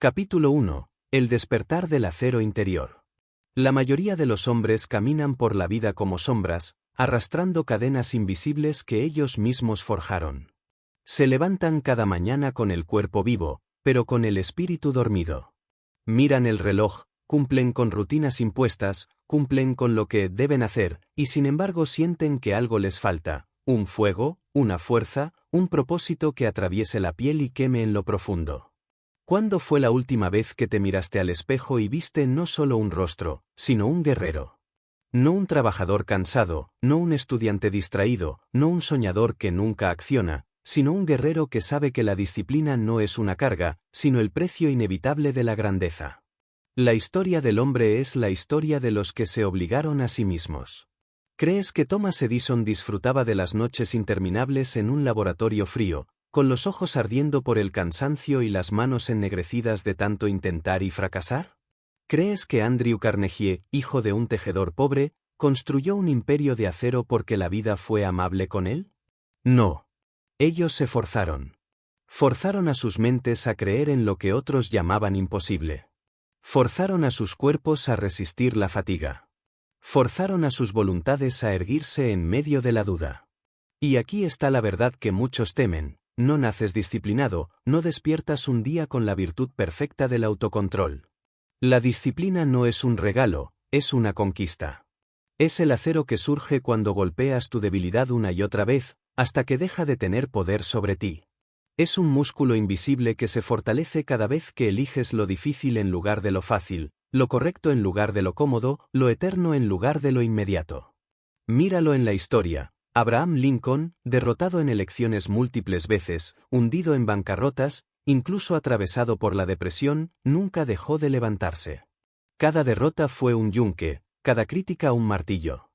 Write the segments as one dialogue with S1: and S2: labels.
S1: Capítulo 1. El despertar del acero interior. La mayoría de los hombres caminan por la vida como sombras, arrastrando cadenas invisibles que ellos mismos forjaron. Se levantan cada mañana con el cuerpo vivo, pero con el espíritu dormido. Miran el reloj, cumplen con rutinas impuestas, cumplen con lo que deben hacer, y sin embargo sienten que algo les falta, un fuego, una fuerza, un propósito que atraviese la piel y queme en lo profundo. ¿Cuándo fue la última vez que te miraste al espejo y viste no solo un rostro, sino un guerrero? No un trabajador cansado, no un estudiante distraído, no un soñador que nunca acciona, sino un guerrero que sabe que la disciplina no es una carga, sino el precio inevitable de la grandeza. La historia del hombre es la historia de los que se obligaron a sí mismos. ¿Crees que Thomas Edison disfrutaba de las noches interminables en un laboratorio frío, con los ojos ardiendo por el cansancio y las manos ennegrecidas de tanto intentar y fracasar? ¿Crees que Andrew Carnegie, hijo de un tejedor pobre, construyó un imperio de acero porque la vida fue amable con él? No. Ellos se forzaron. Forzaron a sus mentes a creer en lo que otros llamaban imposible. Forzaron a sus cuerpos a resistir la fatiga. Forzaron a sus voluntades a erguirse en medio de la duda. Y aquí está la verdad que muchos temen. No naces disciplinado, no despiertas un día con la virtud perfecta del autocontrol. La disciplina no es un regalo, es una conquista. Es el acero que surge cuando golpeas tu debilidad una y otra vez, hasta que deja de tener poder sobre ti. Es un músculo invisible que se fortalece cada vez que eliges lo difícil en lugar de lo fácil, lo correcto en lugar de lo cómodo, lo eterno en lugar de lo inmediato. Míralo en la historia. Abraham Lincoln, derrotado en elecciones múltiples veces, hundido en bancarrotas, incluso atravesado por la depresión, nunca dejó de levantarse. Cada derrota fue un yunque, cada crítica un martillo.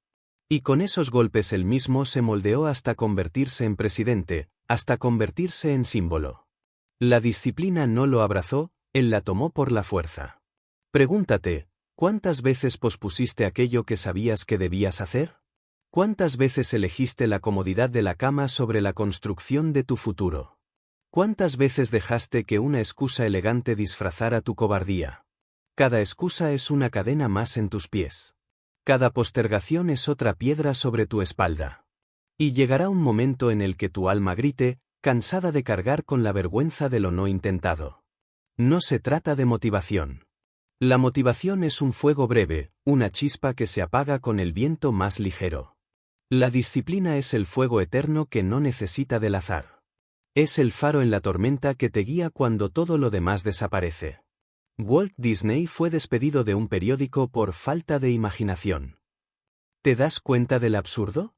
S1: Y con esos golpes él mismo se moldeó hasta convertirse en presidente, hasta convertirse en símbolo. La disciplina no lo abrazó, él la tomó por la fuerza. Pregúntate, ¿cuántas veces pospusiste aquello que sabías que debías hacer? ¿Cuántas veces elegiste la comodidad de la cama sobre la construcción de tu futuro? ¿Cuántas veces dejaste que una excusa elegante disfrazara tu cobardía? Cada excusa es una cadena más en tus pies. Cada postergación es otra piedra sobre tu espalda. Y llegará un momento en el que tu alma grite, cansada de cargar con la vergüenza de lo no intentado. No se trata de motivación. La motivación es un fuego breve, una chispa que se apaga con el viento más ligero. La disciplina es el fuego eterno que no necesita del azar. Es el faro en la tormenta que te guía cuando todo lo demás desaparece. Walt Disney fue despedido de un periódico por falta de imaginación. ¿Te das cuenta del absurdo?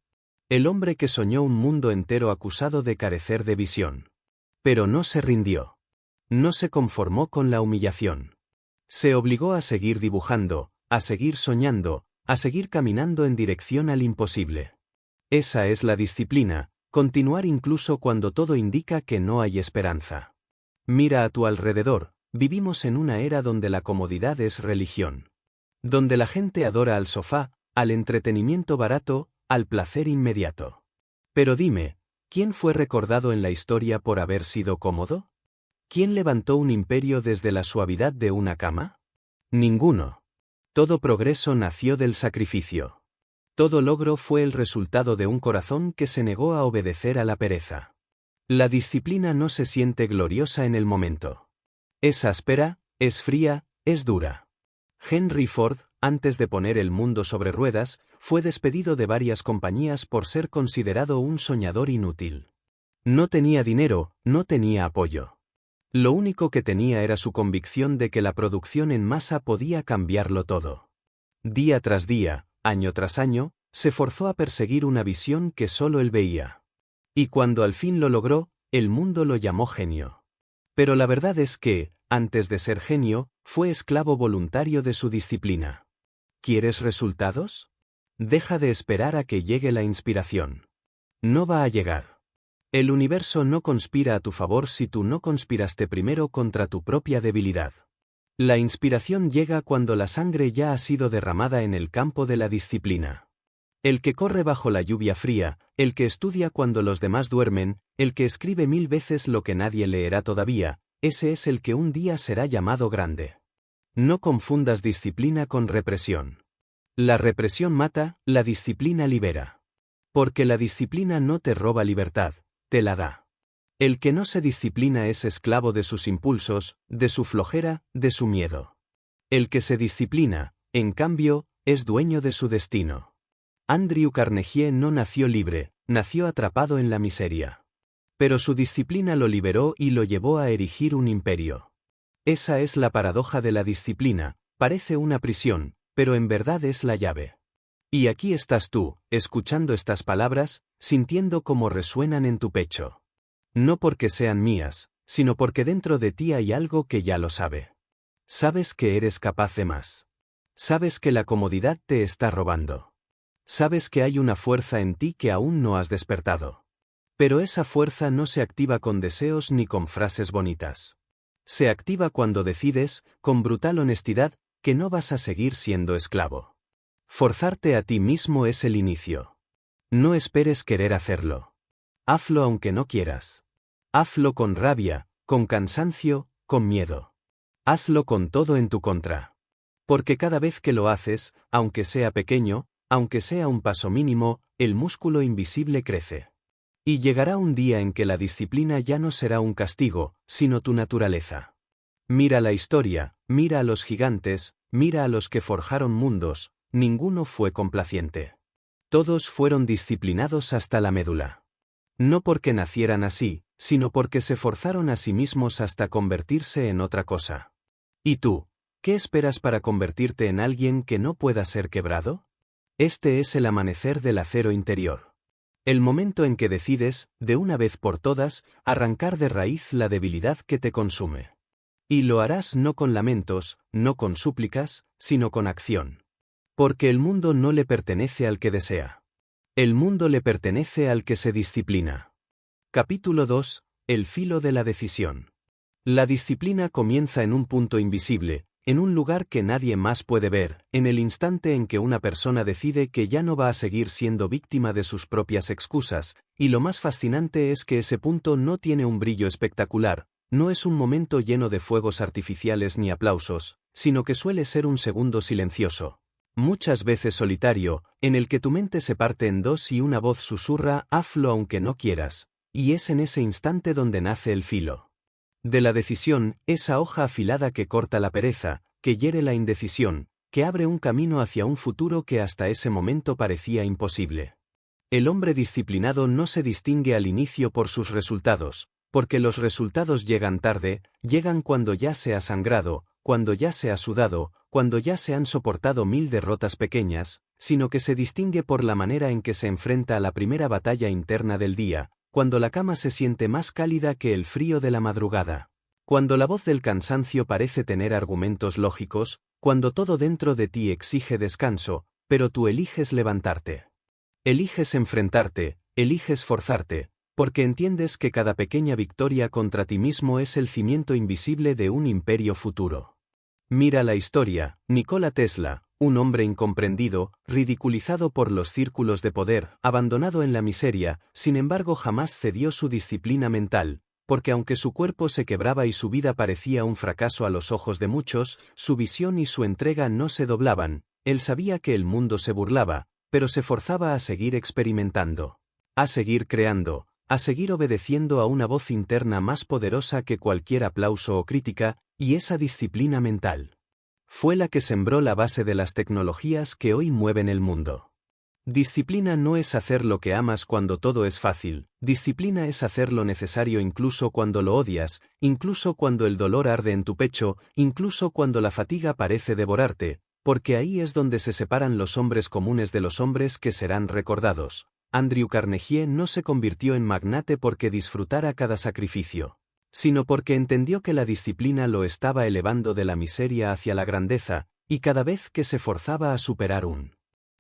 S1: El hombre que soñó un mundo entero acusado de carecer de visión. Pero no se rindió. No se conformó con la humillación. Se obligó a seguir dibujando, a seguir soñando, a seguir caminando en dirección al imposible. Esa es la disciplina, continuar incluso cuando todo indica que no hay esperanza. Mira a tu alrededor, vivimos en una era donde la comodidad es religión. Donde la gente adora al sofá, al entretenimiento barato, al placer inmediato. Pero dime, ¿quién fue recordado en la historia por haber sido cómodo? ¿Quién levantó un imperio desde la suavidad de una cama? Ninguno. Todo progreso nació del sacrificio. Todo logro fue el resultado de un corazón que se negó a obedecer a la pereza. La disciplina no se siente gloriosa en el momento. Es áspera, es fría, es dura. Henry Ford, antes de poner el mundo sobre ruedas, fue despedido de varias compañías por ser considerado un soñador inútil. No tenía dinero, no tenía apoyo. Lo único que tenía era su convicción de que la producción en masa podía cambiarlo todo. Día tras día, año tras año, se forzó a perseguir una visión que solo él veía. Y cuando al fin lo logró, el mundo lo llamó genio. Pero la verdad es que, antes de ser genio, fue esclavo voluntario de su disciplina. ¿Quieres resultados? Deja de esperar a que llegue la inspiración. No va a llegar. El universo no conspira a tu favor si tú no conspiraste primero contra tu propia debilidad. La inspiración llega cuando la sangre ya ha sido derramada en el campo de la disciplina. El que corre bajo la lluvia fría, el que estudia cuando los demás duermen, el que escribe 1000 veces lo que nadie leerá todavía, ese es el que un día será llamado grande. No confundas disciplina con represión. La represión mata, la disciplina libera. Porque la disciplina no te roba libertad, te la da. El que no se disciplina es esclavo de sus impulsos, de su flojera, de su miedo. El que se disciplina, en cambio, es dueño de su destino. Andrew Carnegie no nació libre, nació atrapado en la miseria. Pero su disciplina lo liberó y lo llevó a erigir un imperio. Esa es la paradoja de la disciplina, parece una prisión, pero en verdad es la llave. Y aquí estás tú, escuchando estas palabras, sintiendo cómo resuenan en tu pecho. No porque sean mías, sino porque dentro de ti hay algo que ya lo sabe. Sabes que eres capaz de más. Sabes que la comodidad te está robando. Sabes que hay una fuerza en ti que aún no has despertado. Pero esa fuerza no se activa con deseos ni con frases bonitas. Se activa cuando decides, con brutal honestidad, que no vas a seguir siendo esclavo. Forzarte a ti mismo es el inicio. No esperes querer hacerlo. Hazlo aunque no quieras. Hazlo con rabia, con cansancio, con miedo. Hazlo con todo en tu contra. Porque cada vez que lo haces, aunque sea pequeño, aunque sea un paso mínimo, el músculo invisible crece. Y llegará un día en que la disciplina ya no será un castigo, sino tu naturaleza. Mira la historia, mira a los gigantes, mira a los que forjaron mundos, ninguno fue complaciente. Todos fueron disciplinados hasta la médula. No porque nacieran así, sino porque se forzaron a sí mismos hasta convertirse en otra cosa. ¿Y tú, qué esperas para convertirte en alguien que no pueda ser quebrado? Este es el amanecer del acero interior. El momento en que decides, de una vez por todas, arrancar de raíz la debilidad que te consume. Y lo harás no con lamentos, no con súplicas, sino con acción. Porque el mundo no le pertenece al que desea. El mundo le pertenece al que se disciplina. Capítulo 2. El filo de la decisión. La disciplina comienza en un punto invisible, en un lugar que nadie más puede ver, en el instante en que una persona decide que ya no va a seguir siendo víctima de sus propias excusas, y lo más fascinante es que ese punto no tiene un brillo espectacular, no es un momento lleno de fuegos artificiales ni aplausos, sino que suele ser un segundo silencioso. Muchas veces solitario, en el que tu mente se parte en dos y una voz susurra, hazlo aunque no quieras, y es en ese instante donde nace el filo de la decisión, esa hoja afilada que corta la pereza, que hiere la indecisión, que abre un camino hacia un futuro que hasta ese momento parecía imposible. El hombre disciplinado no se distingue al inicio por sus resultados, porque los resultados llegan tarde, llegan cuando ya se ha sangrado, cuando ya se ha sudado, cuando ya se han soportado 1000 derrotas pequeñas, sino que se distingue por la manera en que se enfrenta a la primera batalla interna del día, cuando la cama se siente más cálida que el frío de la madrugada. Cuando la voz del cansancio parece tener argumentos lógicos, cuando todo dentro de ti exige descanso, pero tú eliges levantarte. Eliges enfrentarte, eliges forzarte, porque entiendes que cada pequeña victoria contra ti mismo es el cimiento invisible de un imperio futuro. Mira la historia, Nikola Tesla, un hombre incomprendido, ridiculizado por los círculos de poder, abandonado en la miseria, sin embargo jamás cedió su disciplina mental, porque aunque su cuerpo se quebraba y su vida parecía un fracaso a los ojos de muchos, su visión y su entrega no se doblaban, él sabía que el mundo se burlaba, pero se forzaba a seguir experimentando, a seguir creando, a seguir obedeciendo a una voz interna más poderosa que cualquier aplauso o crítica, y esa disciplina mental fue la que sembró la base de las tecnologías que hoy mueven el mundo. Disciplina no es hacer lo que amas cuando todo es fácil, disciplina es hacer lo necesario incluso cuando lo odias, incluso cuando el dolor arde en tu pecho, incluso cuando la fatiga parece devorarte, porque ahí es donde se separan los hombres comunes de los hombres que serán recordados. Andrew Carnegie no se convirtió en magnate porque disfrutara cada sacrificio, sino porque entendió que la disciplina lo estaba elevando de la miseria hacia la grandeza, y cada vez que se forzaba a superar un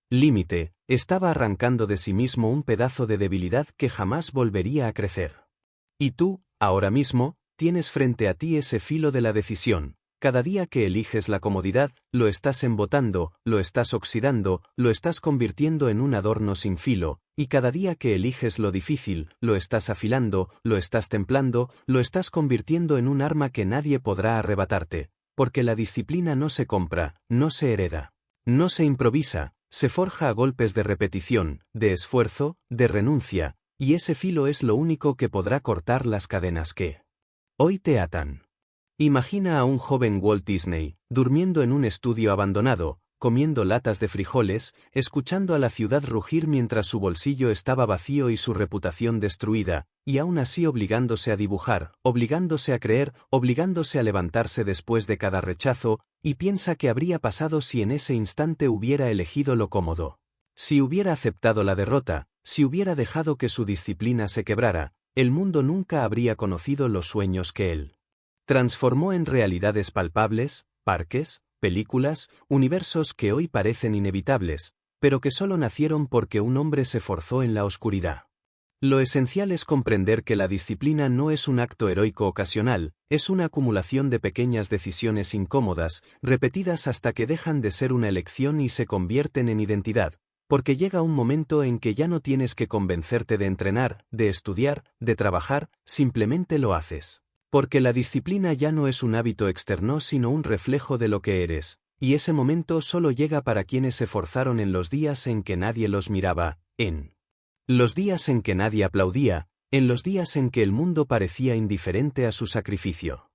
S1: límite, estaba arrancando de sí mismo un pedazo de debilidad que jamás volvería a crecer. Y tú, ahora mismo, tienes frente a ti ese filo de la decisión, Cada día que eliges la comodidad, lo estás embotando, lo estás oxidando, lo estás convirtiendo en un adorno sin filo, y cada día que eliges lo difícil, lo estás afilando, lo estás templando, lo estás convirtiendo en un arma que nadie podrá arrebatarte, porque la disciplina no se compra, no se hereda, no se improvisa, se forja a golpes de repetición, de esfuerzo, de renuncia, y ese filo es lo único que podrá cortar las cadenas que hoy te atan. Imagina a un joven Walt Disney, durmiendo en un estudio abandonado, comiendo latas de frijoles, escuchando a la ciudad rugir mientras su bolsillo estaba vacío y su reputación destruida, y aún así obligándose a dibujar, obligándose a creer, obligándose a levantarse después de cada rechazo, y piensa qué habría pasado si en ese instante hubiera elegido lo cómodo. Si hubiera aceptado la derrota, si hubiera dejado que su disciplina se quebrara, el mundo nunca habría conocido los sueños que él transformó en realidades palpables, parques, películas, universos que hoy parecen inevitables, pero que solo nacieron porque un hombre se forzó en la oscuridad. Lo esencial es comprender que la disciplina no es un acto heroico ocasional, es una acumulación de pequeñas decisiones incómodas, repetidas hasta que dejan de ser una elección y se convierten en identidad, porque llega un momento en que ya no tienes que convencerte de entrenar, de estudiar, de trabajar, simplemente lo haces. Porque la disciplina ya no es un hábito externo sino un reflejo de lo que eres, y ese momento solo llega para quienes se forzaron en los días en que nadie los miraba, en los días en que nadie aplaudía, en los días en que el mundo parecía indiferente a su sacrificio.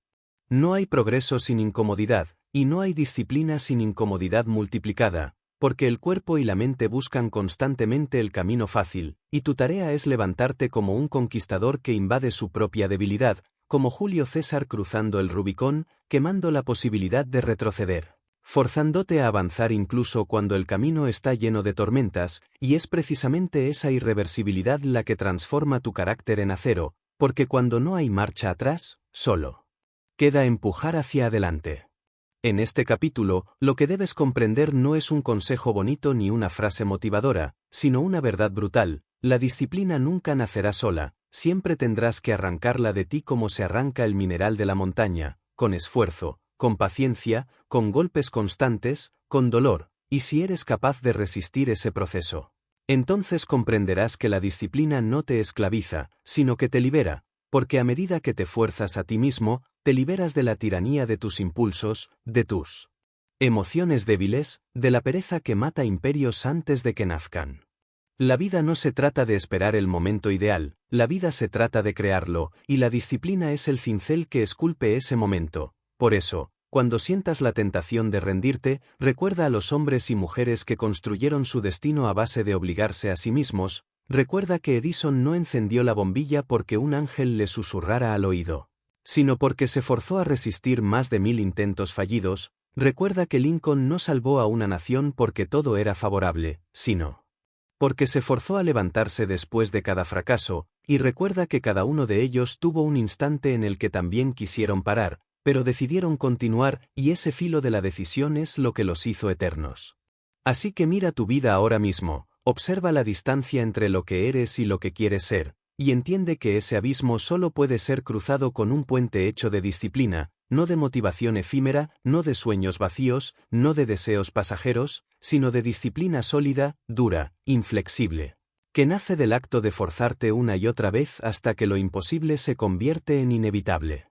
S1: No hay progreso sin incomodidad, y no hay disciplina sin incomodidad multiplicada, porque el cuerpo y la mente buscan constantemente el camino fácil, y tu tarea es levantarte como un conquistador que invade su propia debilidad, como Julio César cruzando el Rubicón, quemando la posibilidad de retroceder, forzándote a avanzar incluso cuando el camino está lleno de tormentas, y es precisamente esa irreversibilidad la que transforma tu carácter en acero, porque cuando no hay marcha atrás, solo queda empujar hacia adelante. En este capítulo, lo que debes comprender no es un consejo bonito ni una frase motivadora, sino una verdad brutal: la disciplina nunca nacerá sola. Siempre tendrás que arrancarla de ti como se arranca el mineral de la montaña, con esfuerzo, con paciencia, con golpes constantes, con dolor, y si eres capaz de resistir ese proceso, entonces comprenderás que la disciplina no te esclaviza, sino que te libera, porque a medida que te fuerzas a ti mismo, te liberas de la tiranía de tus impulsos, de tus emociones débiles, de la pereza que mata imperios antes de que nazcan. La vida no se trata de esperar el momento ideal, la vida se trata de crearlo, y la disciplina es el cincel que esculpe ese momento. Por eso, cuando sientas la tentación de rendirte, recuerda a los hombres y mujeres que construyeron su destino a base de obligarse a sí mismos, recuerda que Edison no encendió la bombilla porque un ángel le susurrara al oído, sino porque se forzó a resistir más de 1000 intentos fallidos. Recuerda que Lincoln no salvó a una nación porque todo era favorable, sino porque se forzó a levantarse después de cada fracaso, y recuerda que cada uno de ellos tuvo un instante en el que también quisieron parar, pero decidieron continuar, y ese filo de la decisión es lo que los hizo eternos. Así que mira tu vida ahora mismo, observa la distancia entre lo que eres y lo que quieres ser, y entiende que ese abismo solo puede ser cruzado con un puente hecho de disciplina, no de motivación efímera, no de sueños vacíos, no de deseos pasajeros, sino de disciplina sólida, dura, inflexible, que nace del acto de forzarte una y otra vez hasta que lo imposible se convierte en inevitable.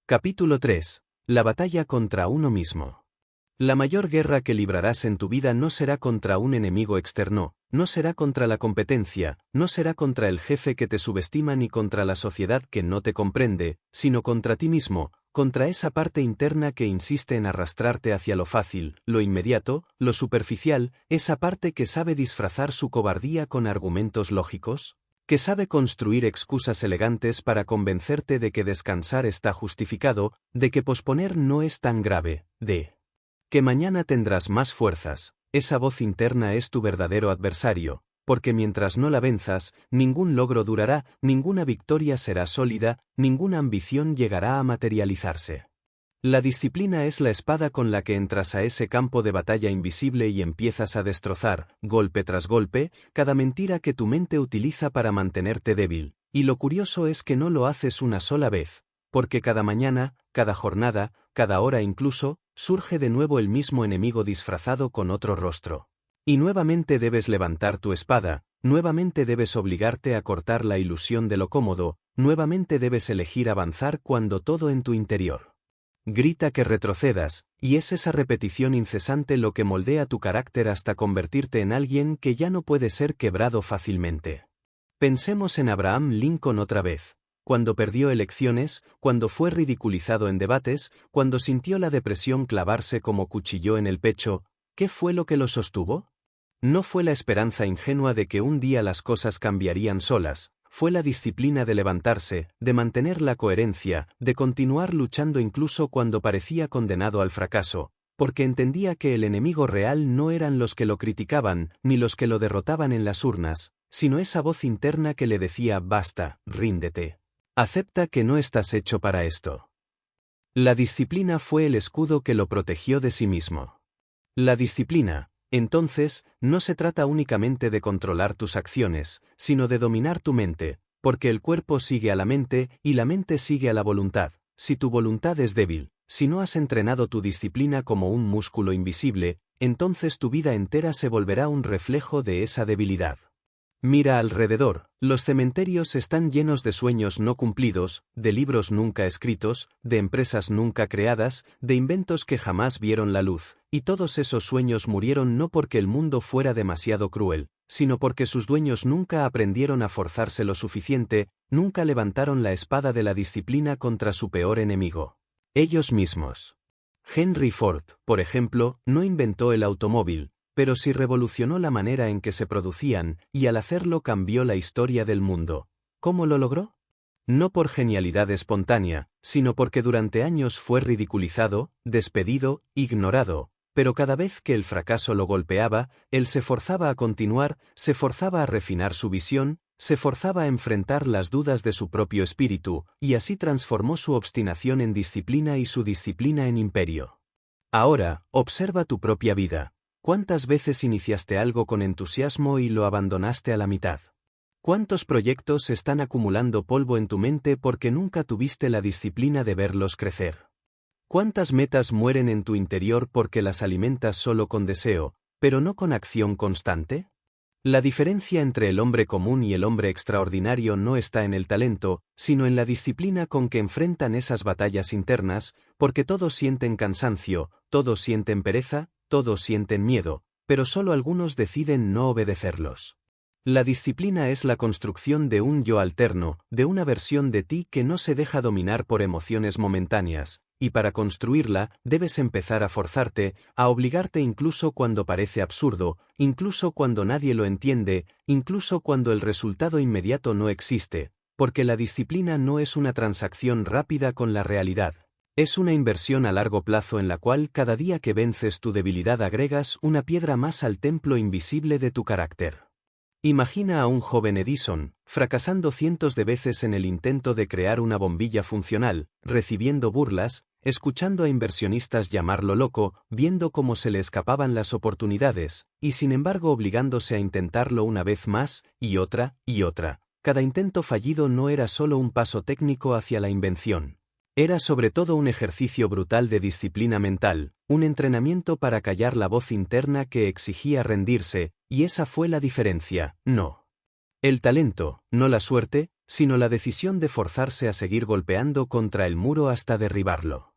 S1: Capítulo 3. La batalla contra uno mismo. La mayor guerra que librarás en tu vida no será contra un enemigo externo, no será contra la competencia, no será contra el jefe que te subestima ni contra la sociedad que no te comprende, sino contra ti mismo, contra esa parte interna que insiste en arrastrarte hacia lo fácil, lo inmediato, lo superficial, esa parte que sabe disfrazar su cobardía con argumentos lógicos, que sabe construir excusas elegantes para convencerte de que descansar está justificado, de que posponer no es tan grave, de que mañana tendrás más fuerzas. Esa voz interna es tu verdadero adversario, porque mientras no la venzas, ningún logro durará, ninguna victoria será sólida, ninguna ambición llegará a materializarse. La disciplina es la espada con la que entras a ese campo de batalla invisible y empiezas a destrozar, golpe tras golpe, cada mentira que tu mente utiliza para mantenerte débil, y lo curioso es que no lo haces una sola vez, porque cada mañana, cada jornada, cada hora incluso, surge de nuevo el mismo enemigo disfrazado con otro rostro. Y nuevamente debes levantar tu espada, nuevamente debes obligarte a cortar la ilusión de lo cómodo, nuevamente debes elegir avanzar cuando todo en tu interior grita que retrocedas, y es esa repetición incesante lo que moldea tu carácter hasta convertirte en alguien que ya no puede ser quebrado fácilmente. Pensemos en Abraham Lincoln otra vez. Cuando perdió elecciones, cuando fue ridiculizado en debates, cuando sintió la depresión clavarse como cuchillo en el pecho, ¿qué fue lo que lo sostuvo? No fue la esperanza ingenua de que un día las cosas cambiarían solas, fue la disciplina de levantarse, de mantener la coherencia, de continuar luchando incluso cuando parecía condenado al fracaso, porque entendía que el enemigo real no eran los que lo criticaban, ni los que lo derrotaban en las urnas, sino esa voz interna que le decía basta, ríndete. Acepta que no estás hecho para esto. La disciplina fue el escudo que lo protegió de sí mismo. La disciplina, entonces, no se trata únicamente de controlar tus acciones, sino de dominar tu mente, porque el cuerpo sigue a la mente y la mente sigue a la voluntad. Si tu voluntad es débil, si no has entrenado tu disciplina como un músculo invisible, entonces tu vida entera se volverá un reflejo de esa debilidad. Mira alrededor, los cementerios están llenos de sueños no cumplidos, de libros nunca escritos, de empresas nunca creadas, de inventos que jamás vieron la luz, y todos esos sueños murieron no porque el mundo fuera demasiado cruel, sino porque sus dueños nunca aprendieron a forzarse lo suficiente, nunca levantaron la espada de la disciplina contra su peor enemigo. Ellos mismos. Henry Ford, por ejemplo, no inventó el automóvil, pero sí revolucionó la manera en que se producían, y al hacerlo cambió la historia del mundo. ¿Cómo lo logró? No por genialidad espontánea, sino porque durante años fue ridiculizado, despedido, ignorado, pero cada vez que el fracaso lo golpeaba, él se forzaba a continuar, se forzaba a refinar su visión, se forzaba a enfrentar las dudas de su propio espíritu, y así transformó su obstinación en disciplina y su disciplina en imperio. Ahora, observa tu propia vida. ¿Cuántas veces iniciaste algo con entusiasmo y lo abandonaste a la mitad? ¿Cuántos proyectos están acumulando polvo en tu mente porque nunca tuviste la disciplina de verlos crecer? ¿Cuántas metas mueren en tu interior porque las alimentas solo con deseo, pero no con acción constante? La diferencia entre el hombre común y el hombre extraordinario no está en el talento, sino en la disciplina con que enfrentan esas batallas internas, porque todos sienten cansancio, todos sienten pereza, todos sienten miedo, pero solo algunos deciden no obedecerlos. La disciplina es la construcción de un yo alterno, de una versión de ti que no se deja dominar por emociones momentáneas, y para construirla, debes empezar a forzarte, a obligarte incluso cuando parece absurdo, incluso cuando nadie lo entiende, incluso cuando el resultado inmediato no existe, porque la disciplina no es una transacción rápida con la realidad. Es una inversión a largo plazo en la cual cada día que vences tu debilidad agregas una piedra más al templo invisible de tu carácter. Imagina a un joven Edison, fracasando cientos de veces en el intento de crear una bombilla funcional, recibiendo burlas, escuchando a inversionistas llamarlo loco, viendo cómo se le escapaban las oportunidades, y sin embargo obligándose a intentarlo una vez más, y otra, y otra. Cada intento fallido no era solo un paso técnico hacia la invención. Era sobre todo un ejercicio brutal de disciplina mental, un entrenamiento para callar la voz interna que exigía rendirse, y esa fue la diferencia, no el talento, no la suerte, sino la decisión de forzarse a seguir golpeando contra el muro hasta derribarlo.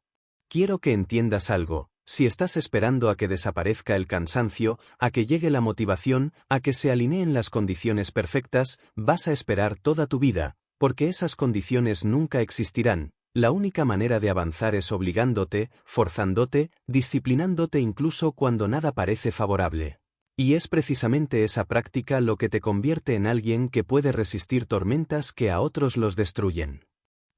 S1: Quiero que entiendas algo, si estás esperando a que desaparezca el cansancio, a que llegue la motivación, a que se alineen las condiciones perfectas, vas a esperar toda tu vida, porque esas condiciones nunca existirán. La única manera de avanzar es obligándote, forzándote, disciplinándote incluso cuando nada parece favorable. Y es precisamente esa práctica lo que te convierte en alguien que puede resistir tormentas que a otros los destruyen.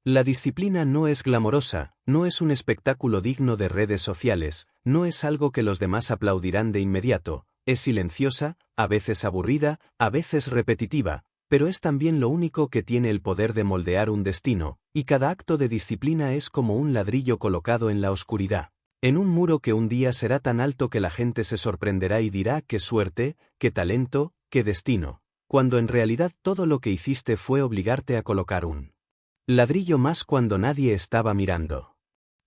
S1: La disciplina no es glamorosa, no es un espectáculo digno de redes sociales, no es algo que los demás aplaudirán de inmediato, es silenciosa, a veces aburrida, a veces repetitiva, pero es también lo único que tiene el poder de moldear un destino, y cada acto de disciplina es como un ladrillo colocado en la oscuridad, en un muro que un día será tan alto que la gente se sorprenderá y dirá qué suerte, qué talento, qué destino, cuando en realidad todo lo que hiciste fue obligarte a colocar un Ladrillo más cuando nadie estaba mirando.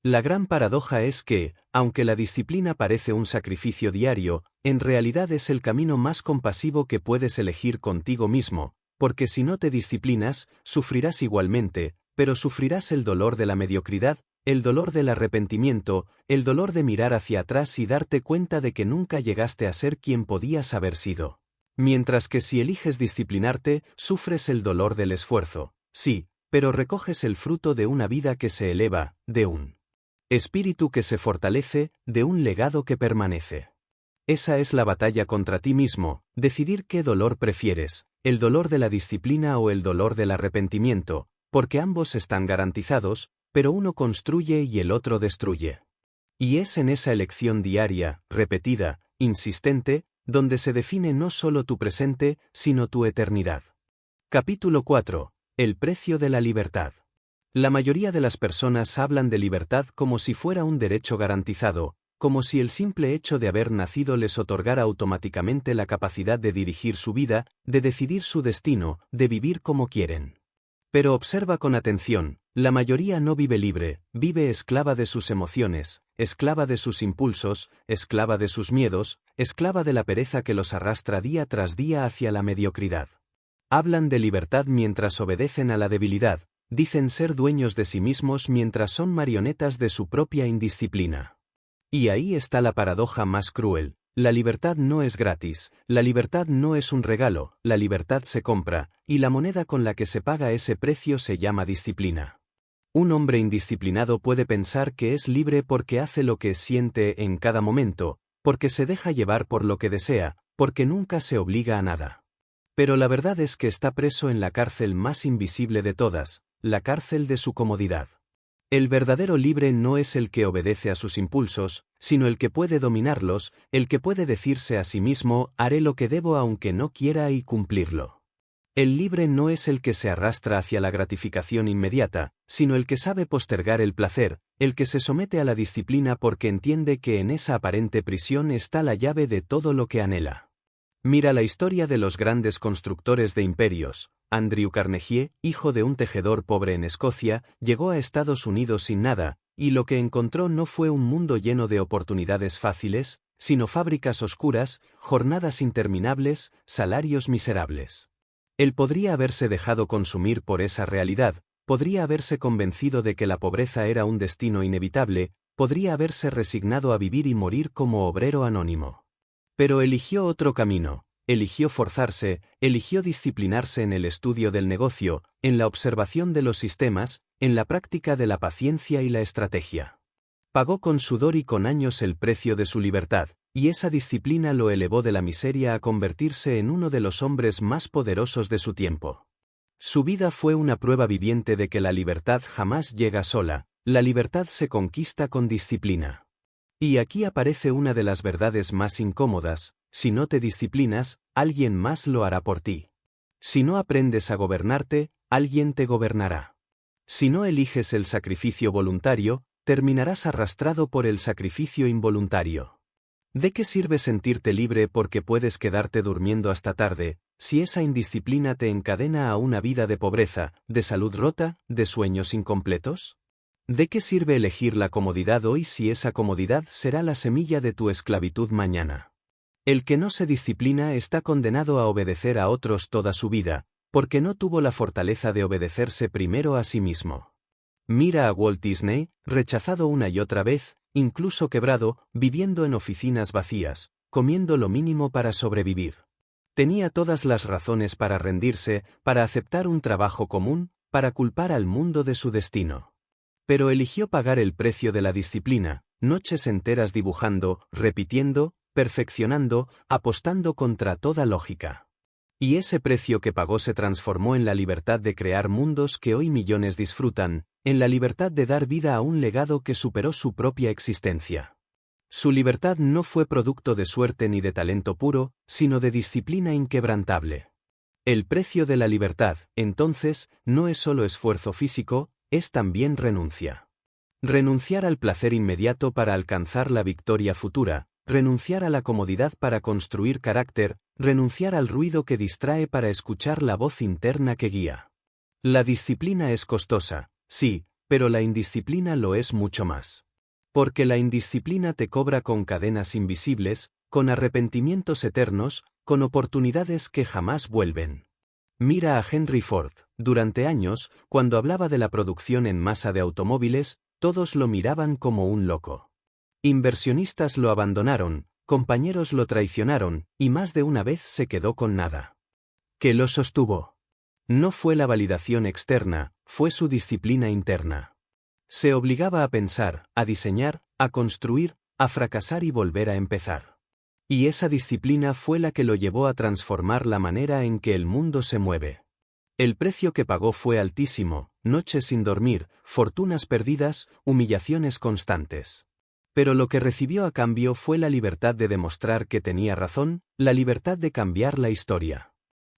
S1: La gran paradoja es que, aunque la disciplina parece un sacrificio diario, en realidad es el camino más compasivo que puedes elegir contigo mismo, porque si no te disciplinas, sufrirás igualmente, pero sufrirás el dolor de la mediocridad, el dolor del arrepentimiento, el dolor de mirar hacia atrás y darte cuenta de que nunca llegaste a ser quien podías haber sido. Mientras que si eliges disciplinarte, sufres el dolor del esfuerzo, sí, pero recoges el fruto de una vida que se eleva, de un espíritu que se fortalece, de un legado que permanece. Esa es la batalla contra ti mismo, decidir qué dolor prefieres, el dolor de la disciplina o el dolor del arrepentimiento, porque ambos están garantizados, pero uno construye y el otro destruye. Y es en esa elección diaria, repetida, insistente, donde se define no solo tu presente, sino tu eternidad. Capítulo 4. El precio de la libertad. La mayoría de las personas hablan de libertad como si fuera un derecho garantizado, como si el simple hecho de haber nacido les otorgara automáticamente la capacidad de dirigir su vida, de decidir su destino, de vivir como quieren. Pero observa con atención, la mayoría no vive libre, vive esclava de sus emociones, esclava de sus impulsos, esclava de sus miedos, esclava de la pereza que los arrastra día tras día hacia la mediocridad. Hablan de libertad mientras obedecen a la debilidad. Dicen ser dueños de sí mismos mientras son marionetas de su propia indisciplina. Y ahí está la paradoja más cruel. La libertad no es gratis, la libertad no es un regalo, la libertad se compra, y la moneda con la que se paga ese precio se llama disciplina. Un hombre indisciplinado puede pensar que es libre porque hace lo que siente en cada momento, porque se deja llevar por lo que desea, porque nunca se obliga a nada. Pero la verdad es que está preso en la cárcel más invisible de todas, la cárcel de su comodidad. El verdadero libre no es el que obedece a sus impulsos, sino el que puede dominarlos, el que puede decirse a sí mismo, haré lo que debo aunque no quiera y cumplirlo. El libre no es el que se arrastra hacia la gratificación inmediata, sino el que sabe postergar el placer, el que se somete a la disciplina porque entiende que en esa aparente prisión está la llave de todo lo que anhela. Mira la historia de los grandes constructores de imperios. Andrew Carnegie, hijo de un tejedor pobre en Escocia, llegó a Estados Unidos sin nada, y lo que encontró no fue un mundo lleno de oportunidades fáciles, sino fábricas oscuras, jornadas interminables, salarios miserables. Él podría haberse dejado consumir por esa realidad, podría haberse convencido de que la pobreza era un destino inevitable, podría haberse resignado a vivir y morir como obrero anónimo. Pero eligió otro camino. Eligió forzarse, eligió disciplinarse en el estudio del negocio, en la observación de los sistemas, en la práctica de la paciencia y la estrategia. Pagó con sudor y con años el precio de su libertad, y esa disciplina lo elevó de la miseria a convertirse en uno de los hombres más poderosos de su tiempo. Su vida fue una prueba viviente de que la libertad jamás llega sola, la libertad se conquista con disciplina. Y aquí aparece una de las verdades más incómodas: si no te disciplinas, alguien más lo hará por ti. Si no aprendes a gobernarte, alguien te gobernará. Si no eliges el sacrificio voluntario, terminarás arrastrado por el sacrificio involuntario. ¿De qué sirve sentirte libre porque puedes quedarte durmiendo hasta tarde, si esa indisciplina te encadena a una vida de pobreza, de salud rota, de sueños incompletos? ¿De qué sirve elegir la comodidad hoy si esa comodidad será la semilla de tu esclavitud mañana? El que no se disciplina está condenado a obedecer a otros toda su vida, porque no tuvo la fortaleza de obedecerse primero a sí mismo. Mira a Walt Disney, rechazado una y otra vez, incluso quebrado, viviendo en oficinas vacías, comiendo lo mínimo para sobrevivir. Tenía todas las razones para rendirse, para aceptar un trabajo común, para culpar al mundo de su destino. Pero eligió pagar el precio de la disciplina, noches enteras dibujando, repitiendo, perfeccionando, apostando contra toda lógica. Y ese precio que pagó se transformó en la libertad de crear mundos que hoy millones disfrutan, en la libertad de dar vida a un legado que superó su propia existencia. Su libertad no fue producto de suerte ni de talento puro, sino de disciplina inquebrantable. El precio de la libertad, entonces, no es solo esfuerzo físico, es también renuncia. Renunciar al placer inmediato para alcanzar la victoria futura, renunciar a la comodidad para construir carácter, renunciar al ruido que distrae para escuchar la voz interna que guía. La disciplina es costosa, sí, pero la indisciplina lo es mucho más. Porque la indisciplina te cobra con cadenas invisibles, con arrepentimientos eternos, con oportunidades que jamás vuelven. Mira a Henry Ford. Durante años, cuando hablaba de la producción en masa de automóviles, todos lo miraban como un loco. Inversionistas lo abandonaron, compañeros lo traicionaron, y más de una vez se quedó con nada. ¿Qué lo sostuvo? No fue la validación externa, fue su disciplina interna. Se obligaba a pensar, a diseñar, a construir, a fracasar y volver a empezar. Y esa disciplina fue la que lo llevó a transformar la manera en que el mundo se mueve. El precio que pagó fue altísimo, noches sin dormir, fortunas perdidas, humillaciones constantes. Pero lo que recibió a cambio fue la libertad de demostrar que tenía razón, la libertad de cambiar la historia.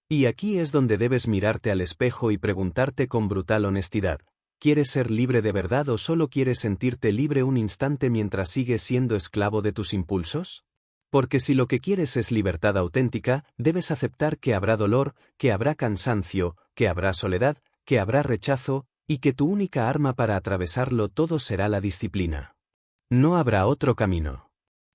S1: Y aquí es donde debes mirarte al espejo y preguntarte con brutal honestidad: ¿quieres ser libre de verdad o solo quieres sentirte libre un instante mientras sigues siendo esclavo de tus impulsos? Porque si lo que quieres es libertad auténtica, debes aceptar que habrá dolor, que habrá cansancio, que habrá soledad, que habrá rechazo, y que tu única arma para atravesarlo todo será la disciplina. No habrá otro camino.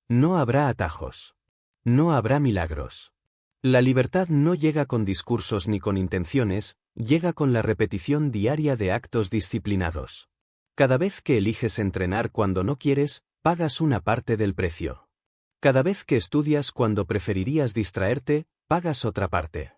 S1: No habrá atajos. No habrá milagros. La libertad no llega con discursos ni con intenciones, llega con la repetición diaria de actos disciplinados. Cada vez que eliges entrenar cuando no quieres, pagas una parte del precio. Cada vez que estudias cuando preferirías distraerte, pagas otra parte.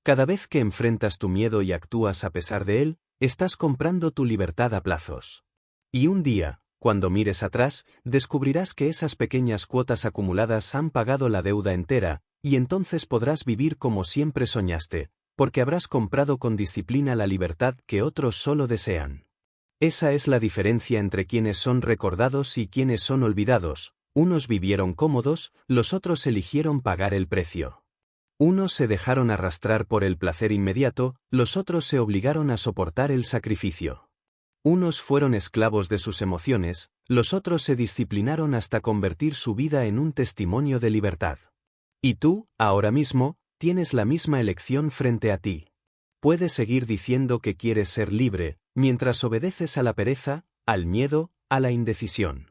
S1: Cada vez que enfrentas tu miedo y actúas a pesar de él, estás comprando tu libertad a plazos. Y un día, cuando mires atrás, descubrirás que esas pequeñas cuotas acumuladas han pagado la deuda entera, y entonces podrás vivir como siempre soñaste, porque habrás comprado con disciplina la libertad que otros solo desean. Esa es la diferencia entre quienes son recordados y quienes son olvidados. Unos vivieron cómodos, los otros eligieron pagar el precio. Unos se dejaron arrastrar por el placer inmediato, los otros se obligaron a soportar el sacrificio. Unos fueron esclavos de sus emociones, los otros se disciplinaron hasta convertir su vida en un testimonio de libertad. Y tú, ahora mismo, tienes la misma elección frente a ti. Puedes seguir diciendo que quieres ser libre, mientras obedeces a la pereza, al miedo, a la indecisión.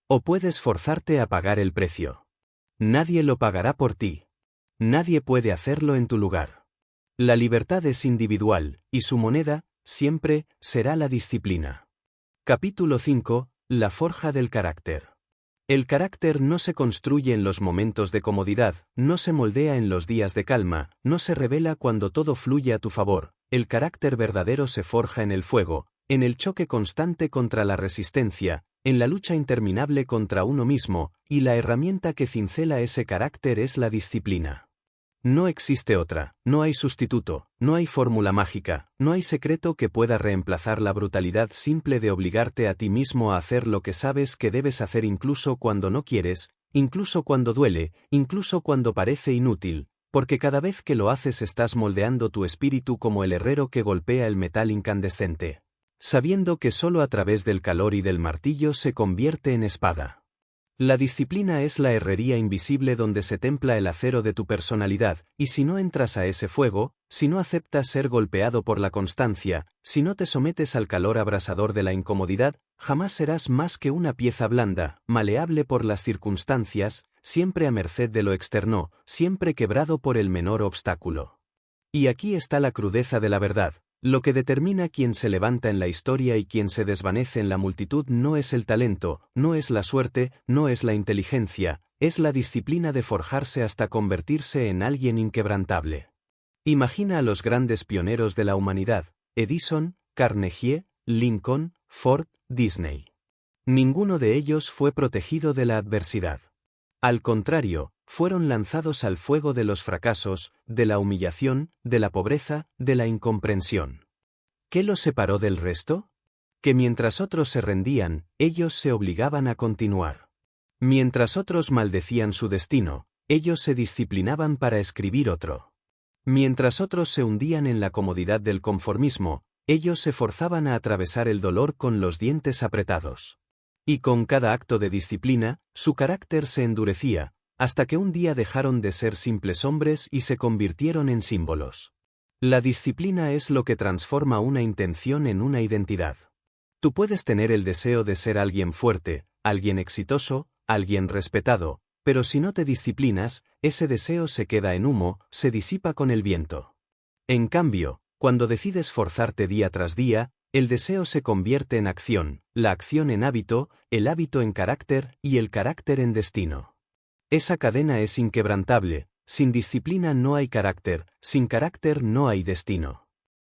S1: O puedes forzarte a pagar el precio. Nadie lo pagará por ti. Nadie puede hacerlo en tu lugar. La libertad es individual, y su moneda, siempre, será la disciplina. Capítulo 5. La forja del carácter. El carácter no se construye en los momentos de comodidad, no se moldea en los días de calma, no se revela cuando todo fluye a tu favor. El carácter verdadero se forja en el fuego, en el choque constante contra la resistencia, en la lucha interminable contra uno mismo, y la herramienta que cincela ese carácter es la disciplina. No existe otra, no hay sustituto, no hay fórmula mágica, no hay secreto que pueda reemplazar la brutalidad simple de obligarte a ti mismo a hacer lo que sabes que debes hacer incluso cuando no quieres, incluso cuando duele, incluso cuando parece inútil, porque cada vez que lo haces estás moldeando tu espíritu como el herrero que golpea el metal incandescente, sabiendo que solo a través del calor y del martillo se convierte en espada. La disciplina es la herrería invisible donde se templa el acero de tu personalidad, y si no entras a ese fuego, si no aceptas ser golpeado por la constancia, si no te sometes al calor abrasador de la incomodidad, jamás serás más que una pieza blanda, maleable por las circunstancias, siempre a merced de lo externo, siempre quebrado por el menor obstáculo. Y aquí está la crudeza de la verdad. Lo que determina quién se levanta en la historia y quién se desvanece en la multitud no es el talento, no es la suerte, no es la inteligencia, es la disciplina de forjarse hasta convertirse en alguien inquebrantable. Imagina a los grandes pioneros de la humanidad: Edison, Carnegie, Lincoln, Ford, Disney. Ninguno de ellos fue protegido de la adversidad. Al contrario, fueron lanzados al fuego de los fracasos, de la humillación, de la pobreza, de la incomprensión. ¿Qué los separó del resto? Que mientras otros se rendían, ellos se obligaban a continuar. Mientras otros maldecían su destino, ellos se disciplinaban para escribir otro. Mientras otros se hundían en la comodidad del conformismo, ellos se forzaban a atravesar el dolor con los dientes apretados. Y con cada acto de disciplina, su carácter se endurecía, hasta que un día dejaron de ser simples hombres y se convirtieron en símbolos. La disciplina es lo que transforma una intención en una identidad. Tú puedes tener el deseo de ser alguien fuerte, alguien exitoso, alguien respetado, pero si no te disciplinas, ese deseo se queda en humo, se disipa con el viento. En cambio, cuando decides forzarte día tras día, el deseo se convierte en acción, la acción en hábito, el hábito en carácter y el carácter en destino. Esa cadena es inquebrantable, sin disciplina no hay carácter, sin carácter no hay destino.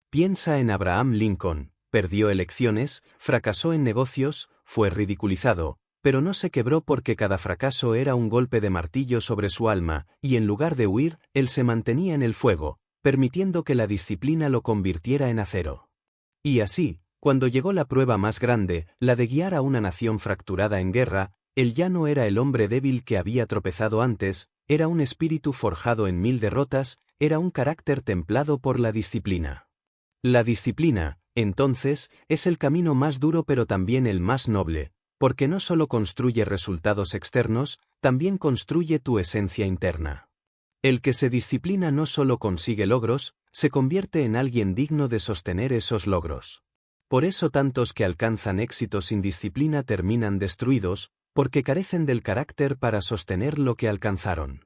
S1: Piensa en Abraham Lincoln, perdió elecciones, fracasó en negocios, fue ridiculizado, pero no se quebró porque cada fracaso era un golpe de martillo sobre su alma, y en lugar de huir, él se mantenía en el fuego, permitiendo que la disciplina lo convirtiera en acero. Y así, cuando llegó la prueba más grande, la de guiar a una nación fracturada en guerra, él ya no era el hombre débil que había tropezado antes, era un espíritu forjado en 1000 derrotas, era un carácter templado por la disciplina. La disciplina, entonces, es el camino más duro pero también el más noble, porque no solo construye resultados externos, también construye tu esencia interna. El que se disciplina no solo consigue logros, se convierte en alguien digno de sostener esos logros. Por eso tantos que alcanzan éxito sin disciplina terminan destruidos, porque carecen del carácter para sostener lo que alcanzaron.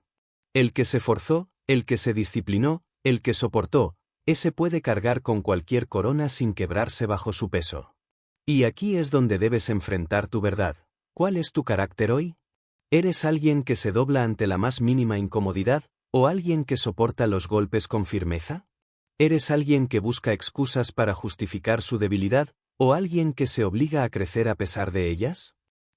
S1: El que se forzó, el que se disciplinó, el que soportó, ese puede cargar con cualquier corona sin quebrarse bajo su peso. Y aquí es donde debes enfrentar tu verdad. ¿Cuál es tu carácter hoy? ¿Eres alguien que se dobla ante la más mínima incomodidad, o alguien que soporta los golpes con firmeza? ¿Eres alguien que busca excusas para justificar su debilidad, o alguien que se obliga a crecer a pesar de ellas?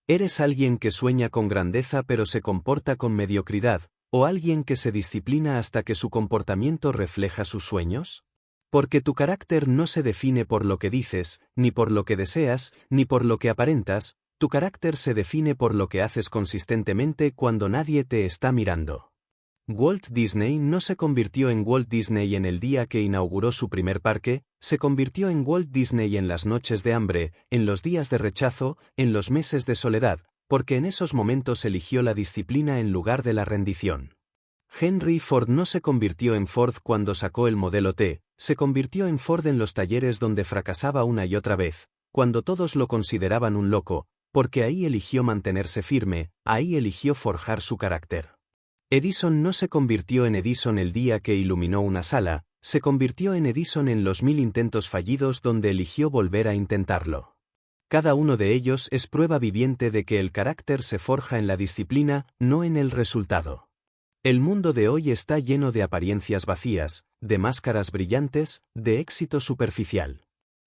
S1: ¿Eres alguien que sueña con grandeza pero se comporta con mediocridad, o alguien que se disciplina hasta que su comportamiento refleja sus sueños? Porque tu carácter no se define por lo que dices, ni por lo que deseas, ni por lo que aparentas, tu carácter se define por lo que haces consistentemente cuando nadie te está mirando. Walt Disney no se convirtió en Walt Disney en el día que inauguró su primer parque, se convirtió en Walt Disney en las noches de hambre, en los días de rechazo, en los meses de soledad, porque en esos momentos eligió la disciplina en lugar de la rendición. Henry Ford no se convirtió en Ford cuando sacó el modelo T, se convirtió en Ford en los talleres donde fracasaba una y otra vez, cuando todos lo consideraban un loco, porque ahí eligió mantenerse firme, ahí eligió forjar su carácter. Edison no se convirtió en Edison el día que iluminó una sala, se convirtió en Edison en los 1000 intentos fallidos donde eligió volver a intentarlo. Cada uno de ellos es prueba viviente de que el carácter se forja en la disciplina, no en el resultado. El mundo de hoy está lleno de apariencias vacías, de máscaras brillantes, de éxito superficial.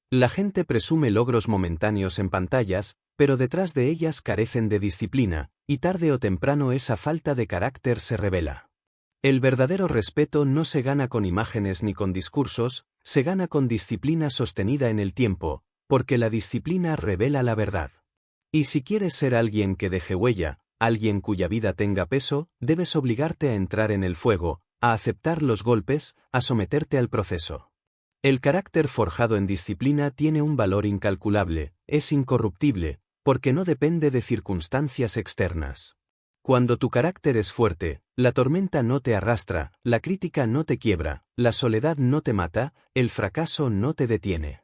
S1: La gente presume logros momentáneos en pantallas, pero detrás de ellas carecen de disciplina, y tarde o temprano esa falta de carácter se revela. El verdadero respeto no se gana con imágenes ni con discursos, se gana con disciplina sostenida en el tiempo, porque la disciplina revela la verdad. Y si quieres ser alguien que deje huella, alguien cuya vida tenga peso, debes obligarte a entrar en el fuego, a aceptar los golpes, a someterte al proceso. El carácter forjado en disciplina tiene un valor incalculable, es incorruptible, porque no depende de circunstancias externas. Cuando tu carácter es fuerte, la tormenta no te arrastra, la crítica no te quiebra, la soledad no te mata, el fracaso no te detiene.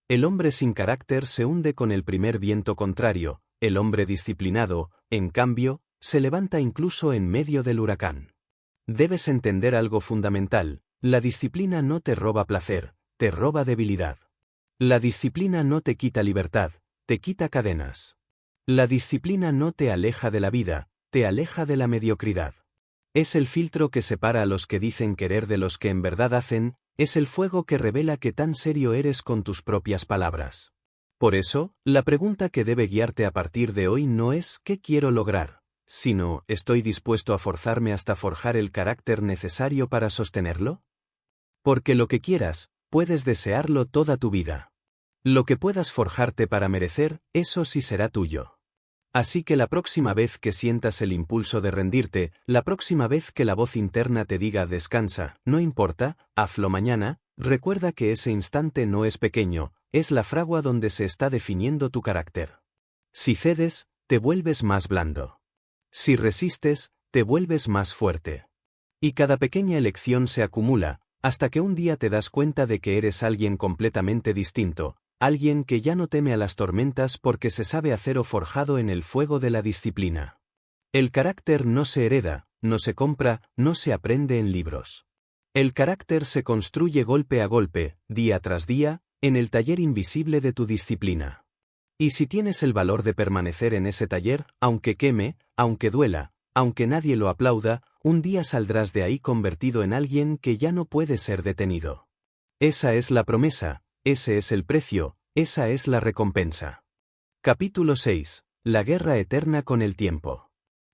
S1: El hombre sin carácter se hunde con el primer viento contrario, el hombre disciplinado, en cambio, se levanta incluso en medio del huracán. Debes entender algo fundamental, la disciplina no te roba placer, te roba debilidad. La disciplina no te quita libertad, te quita cadenas. La disciplina no te aleja de la vida, te aleja de la mediocridad. Es el filtro que separa a los que dicen querer de los que en verdad hacen, es el fuego que revela qué tan serio eres con tus propias palabras. Por eso, la pregunta que debe guiarte a partir de hoy no es ¿qué quiero lograr?, sino ¿estoy dispuesto a forzarme hasta forjar el carácter necesario para sostenerlo? Porque lo que quieras, puedes desearlo toda tu vida. Lo que puedas forjarte para merecer, eso sí será tuyo. Así que la próxima vez que sientas el impulso de rendirte, la próxima vez que la voz interna te diga descansa, no importa, hazlo mañana, recuerda que ese instante no es pequeño, es la fragua donde se está definiendo tu carácter. Si cedes, te vuelves más blando. Si resistes, te vuelves más fuerte. Y cada pequeña elección se acumula, hasta que un día te das cuenta de que eres alguien completamente distinto, alguien que ya no teme a las tormentas porque se sabe acero forjado en el fuego de la disciplina. El carácter no se hereda, no se compra, no se aprende en libros. El carácter se construye golpe a golpe, día tras día, en el taller invisible de tu disciplina. Y si tienes el valor de permanecer en ese taller, aunque queme, aunque duela, aunque nadie lo aplauda, un día saldrás de ahí convertido en alguien que ya no puede ser detenido. Esa es la promesa, ese es el precio, esa es la recompensa. Capítulo 6. La guerra eterna con el tiempo.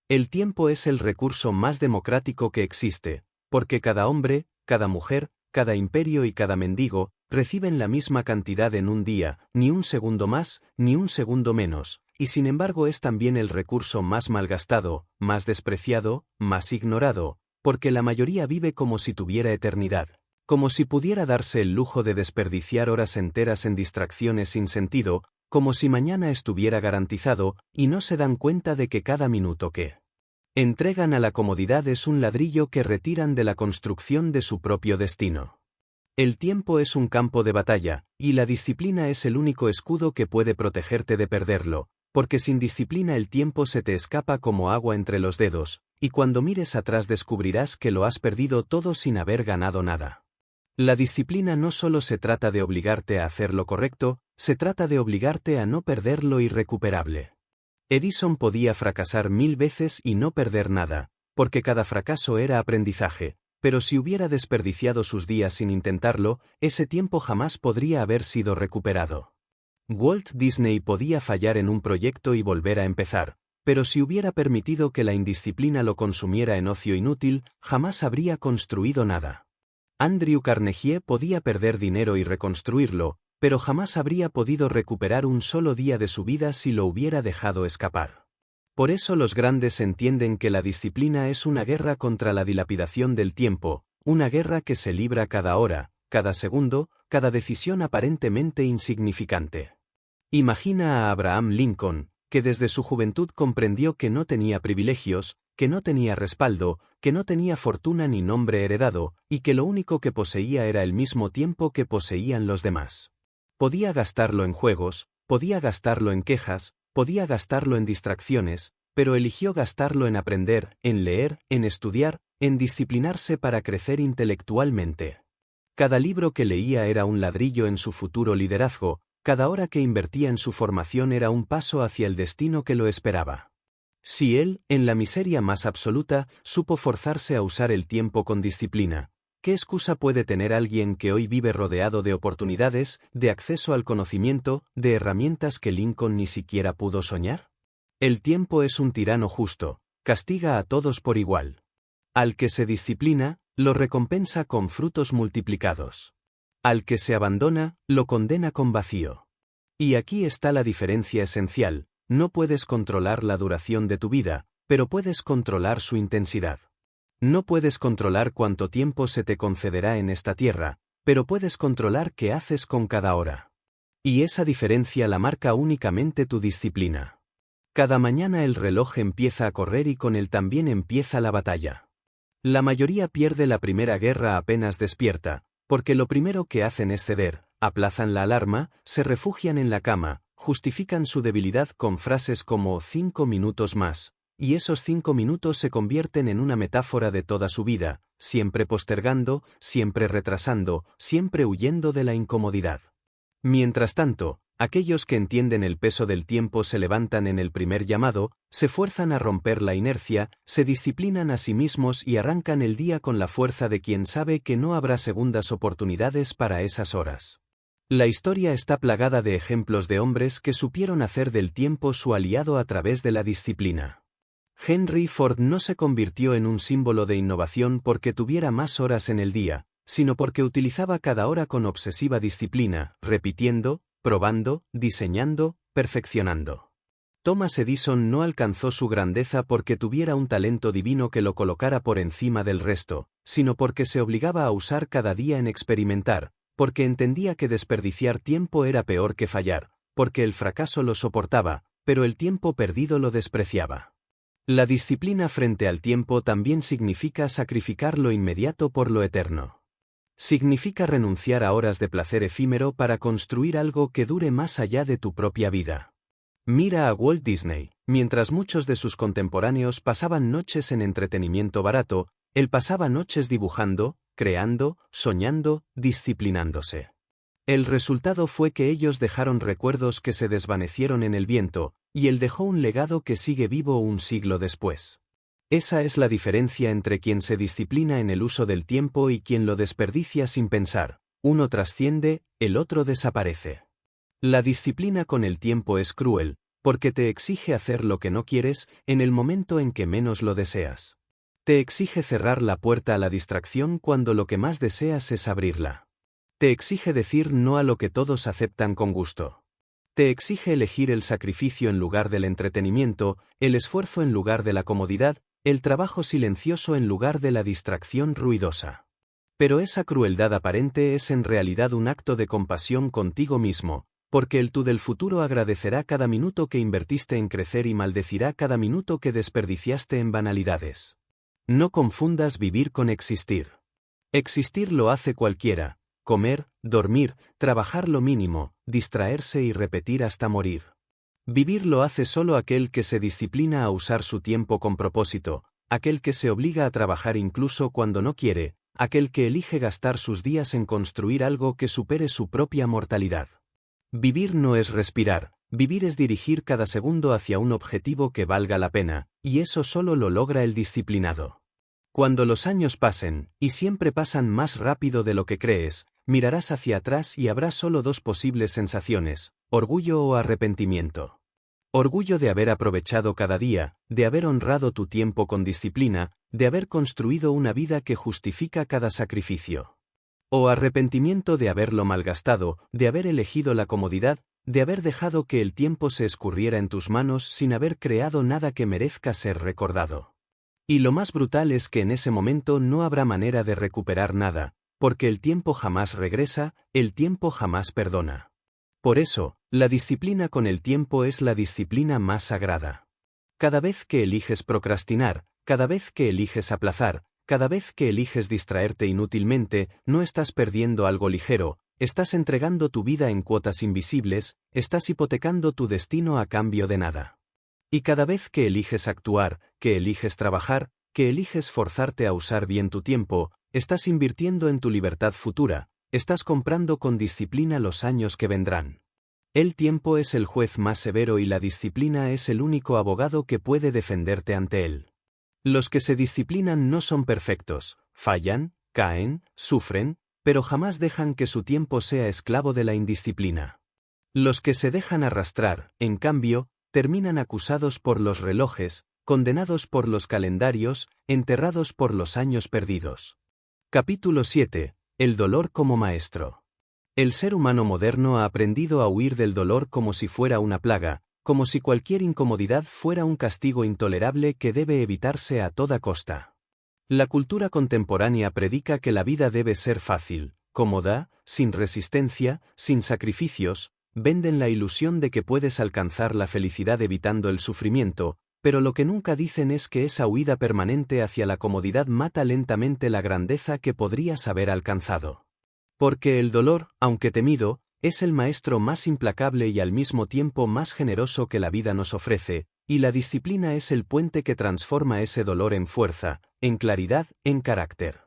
S1: El tiempo es el recurso más democrático que existe, porque cada hombre, cada mujer, cada imperio y cada mendigo, reciben la misma cantidad en un día, ni un segundo más, ni un segundo menos, y sin embargo es también el recurso más malgastado, más despreciado, más ignorado, porque la mayoría vive como si tuviera eternidad, como si pudiera darse el lujo de desperdiciar horas enteras en distracciones sin sentido, como si mañana estuviera garantizado, y no se dan cuenta de que cada minuto que entregan a la comodidad es un ladrillo que retiran de la construcción de su propio destino. El tiempo es un campo de batalla, y la disciplina es el único escudo que puede protegerte de perderlo, porque sin disciplina el tiempo se te escapa como agua entre los dedos, y cuando mires atrás descubrirás que lo has perdido todo sin haber ganado nada. La disciplina no solo se trata de obligarte a hacer lo correcto, se trata de obligarte a no perder lo irrecuperable. Edison podía fracasar 1000 veces y no perder nada, porque cada fracaso era aprendizaje, pero si hubiera desperdiciado sus días sin intentarlo, ese tiempo jamás podría haber sido recuperado. Walt Disney podía fallar en un proyecto y volver a empezar, pero si hubiera permitido que la indisciplina lo consumiera en ocio inútil, jamás habría construido nada. Andrew Carnegie podía perder dinero y reconstruirlo, pero jamás habría podido recuperar un solo día de su vida si lo hubiera dejado escapar. Por eso los grandes entienden que la disciplina es una guerra contra la dilapidación del tiempo, una guerra que se libra cada hora, cada segundo, cada decisión aparentemente insignificante. Imagina a Abraham Lincoln, que desde su juventud comprendió que no tenía privilegios, que no tenía respaldo, que no tenía fortuna ni nombre heredado, y que lo único que poseía era el mismo tiempo que poseían los demás. Podía gastarlo en juegos, podía gastarlo en quejas, podía gastarlo en distracciones, pero eligió gastarlo en aprender, en leer, en estudiar, en disciplinarse para crecer intelectualmente. Cada libro que leía era un ladrillo en su futuro liderazgo, cada hora que invertía en su formación era un paso hacia el destino que lo esperaba. Si él, en la miseria más absoluta, supo forzarse a usar el tiempo con disciplina, ¿qué excusa puede tener alguien que hoy vive rodeado de oportunidades, de acceso al conocimiento, de herramientas que Lincoln ni siquiera pudo soñar? El tiempo es un tirano justo, castiga a todos por igual. Al que se disciplina, lo recompensa con frutos multiplicados. Al que se abandona, lo condena con vacío. Y aquí está la diferencia esencial: no puedes controlar la duración de tu vida, pero puedes controlar su intensidad. No puedes controlar cuánto tiempo se te concederá en esta tierra, pero puedes controlar qué haces con cada hora. Y esa diferencia la marca únicamente tu disciplina. Cada mañana el reloj empieza a correr y con él también empieza la batalla. La mayoría pierde la primera guerra apenas despierta, porque lo primero que hacen es ceder, aplazan la alarma, se refugian en la cama, justifican su debilidad con frases como 5 minutos más, y esos 5 minutos se convierten en una metáfora de toda su vida, siempre postergando, siempre retrasando, siempre huyendo de la incomodidad. Mientras tanto, aquellos que entienden el peso del tiempo se levantan en el primer llamado, se fuerzan a romper la inercia, se disciplinan a sí mismos y arrancan el día con la fuerza de quien sabe que no habrá segundas oportunidades para esas horas. La historia está plagada de ejemplos de hombres que supieron hacer del tiempo su aliado a través de la disciplina. Henry Ford no se convirtió en un símbolo de innovación porque tuviera más horas en el día, sino porque utilizaba cada hora con obsesiva disciplina, repitiendo, probando, diseñando, perfeccionando. Thomas Edison no alcanzó su grandeza porque tuviera un talento divino que lo colocara por encima del resto, sino porque se obligaba a usar cada día en experimentar, porque entendía que desperdiciar tiempo era peor que fallar, porque el fracaso lo soportaba, pero el tiempo perdido lo despreciaba. La disciplina frente al tiempo también significa sacrificar lo inmediato por lo eterno. Significa renunciar a horas de placer efímero para construir algo que dure más allá de tu propia vida. Mira a Walt Disney. Mientras muchos de sus contemporáneos pasaban noches en entretenimiento barato, él pasaba noches dibujando, creando, soñando, disciplinándose. El resultado fue que ellos dejaron recuerdos que se desvanecieron en el viento, y él dejó un legado que sigue vivo un siglo después. Esa es la diferencia entre quien se disciplina en el uso del tiempo y quien lo desperdicia sin pensar. Uno trasciende, el otro desaparece. La disciplina con el tiempo es cruel, porque te exige hacer lo que no quieres en el momento en que menos lo deseas. Te exige cerrar la puerta a la distracción cuando lo que más deseas es abrirla. Te exige decir no a lo que todos aceptan con gusto. Te exige elegir el sacrificio en lugar del entretenimiento, el esfuerzo en lugar de la comodidad, el trabajo silencioso en lugar de la distracción ruidosa. Pero esa crueldad aparente es en realidad un acto de compasión contigo mismo, porque el tú del futuro agradecerá cada minuto que invertiste en crecer y maldecirá cada minuto que desperdiciaste en banalidades. No confundas vivir con existir. Existir lo hace cualquiera: comer, dormir, trabajar lo mínimo, distraerse y repetir hasta morir. Vivir lo hace solo aquel que se disciplina a usar su tiempo con propósito, aquel que se obliga a trabajar incluso cuando no quiere, aquel que elige gastar sus días en construir algo que supere su propia mortalidad. Vivir no es respirar, vivir es dirigir cada segundo hacia un objetivo que valga la pena, y eso solo lo logra el disciplinado. Cuando los años pasen, y siempre pasan más rápido de lo que crees, mirarás hacia atrás y habrá solo dos posibles sensaciones: orgullo o arrepentimiento. Orgullo de haber aprovechado cada día, de haber honrado tu tiempo con disciplina, de haber construido una vida que justifica cada sacrificio. O arrepentimiento de haberlo malgastado, de haber elegido la comodidad, de haber dejado que el tiempo se escurriera en tus manos sin haber creado nada que merezca ser recordado. Y lo más brutal es que en ese momento no habrá manera de recuperar nada, porque el tiempo jamás regresa, el tiempo jamás perdona. Por eso, la disciplina con el tiempo es la disciplina más sagrada. Cada vez que eliges procrastinar, cada vez que eliges aplazar, cada vez que eliges distraerte inútilmente, no estás perdiendo algo ligero, estás entregando tu vida en cuotas invisibles, estás hipotecando tu destino a cambio de nada. Y cada vez que eliges actuar, que eliges trabajar, que eliges forzarte a usar bien tu tiempo, estás invirtiendo en tu libertad futura, estás comprando con disciplina los años que vendrán. El tiempo es el juez más severo y la disciplina es el único abogado que puede defenderte ante él. Los que se disciplinan no son perfectos, fallan, caen, sufren, pero jamás dejan que su tiempo sea esclavo de la indisciplina. Los que se dejan arrastrar, en cambio, terminan acusados por los relojes, condenados por los calendarios, enterrados por los años perdidos. Capítulo 7. El dolor como maestro. El ser humano moderno ha aprendido a huir del dolor como si fuera una plaga, como si cualquier incomodidad fuera un castigo intolerable que debe evitarse a toda costa. La cultura contemporánea predica que la vida debe ser fácil, cómoda, sin resistencia, sin sacrificios. Venden la ilusión de que puedes alcanzar la felicidad evitando el sufrimiento, pero lo que nunca dicen es que esa huida permanente hacia la comodidad mata lentamente la grandeza que podrías haber alcanzado. Porque el dolor, aunque temido, es el maestro más implacable y al mismo tiempo más generoso que la vida nos ofrece, y la disciplina es el puente que transforma ese dolor en fuerza, en claridad, en carácter.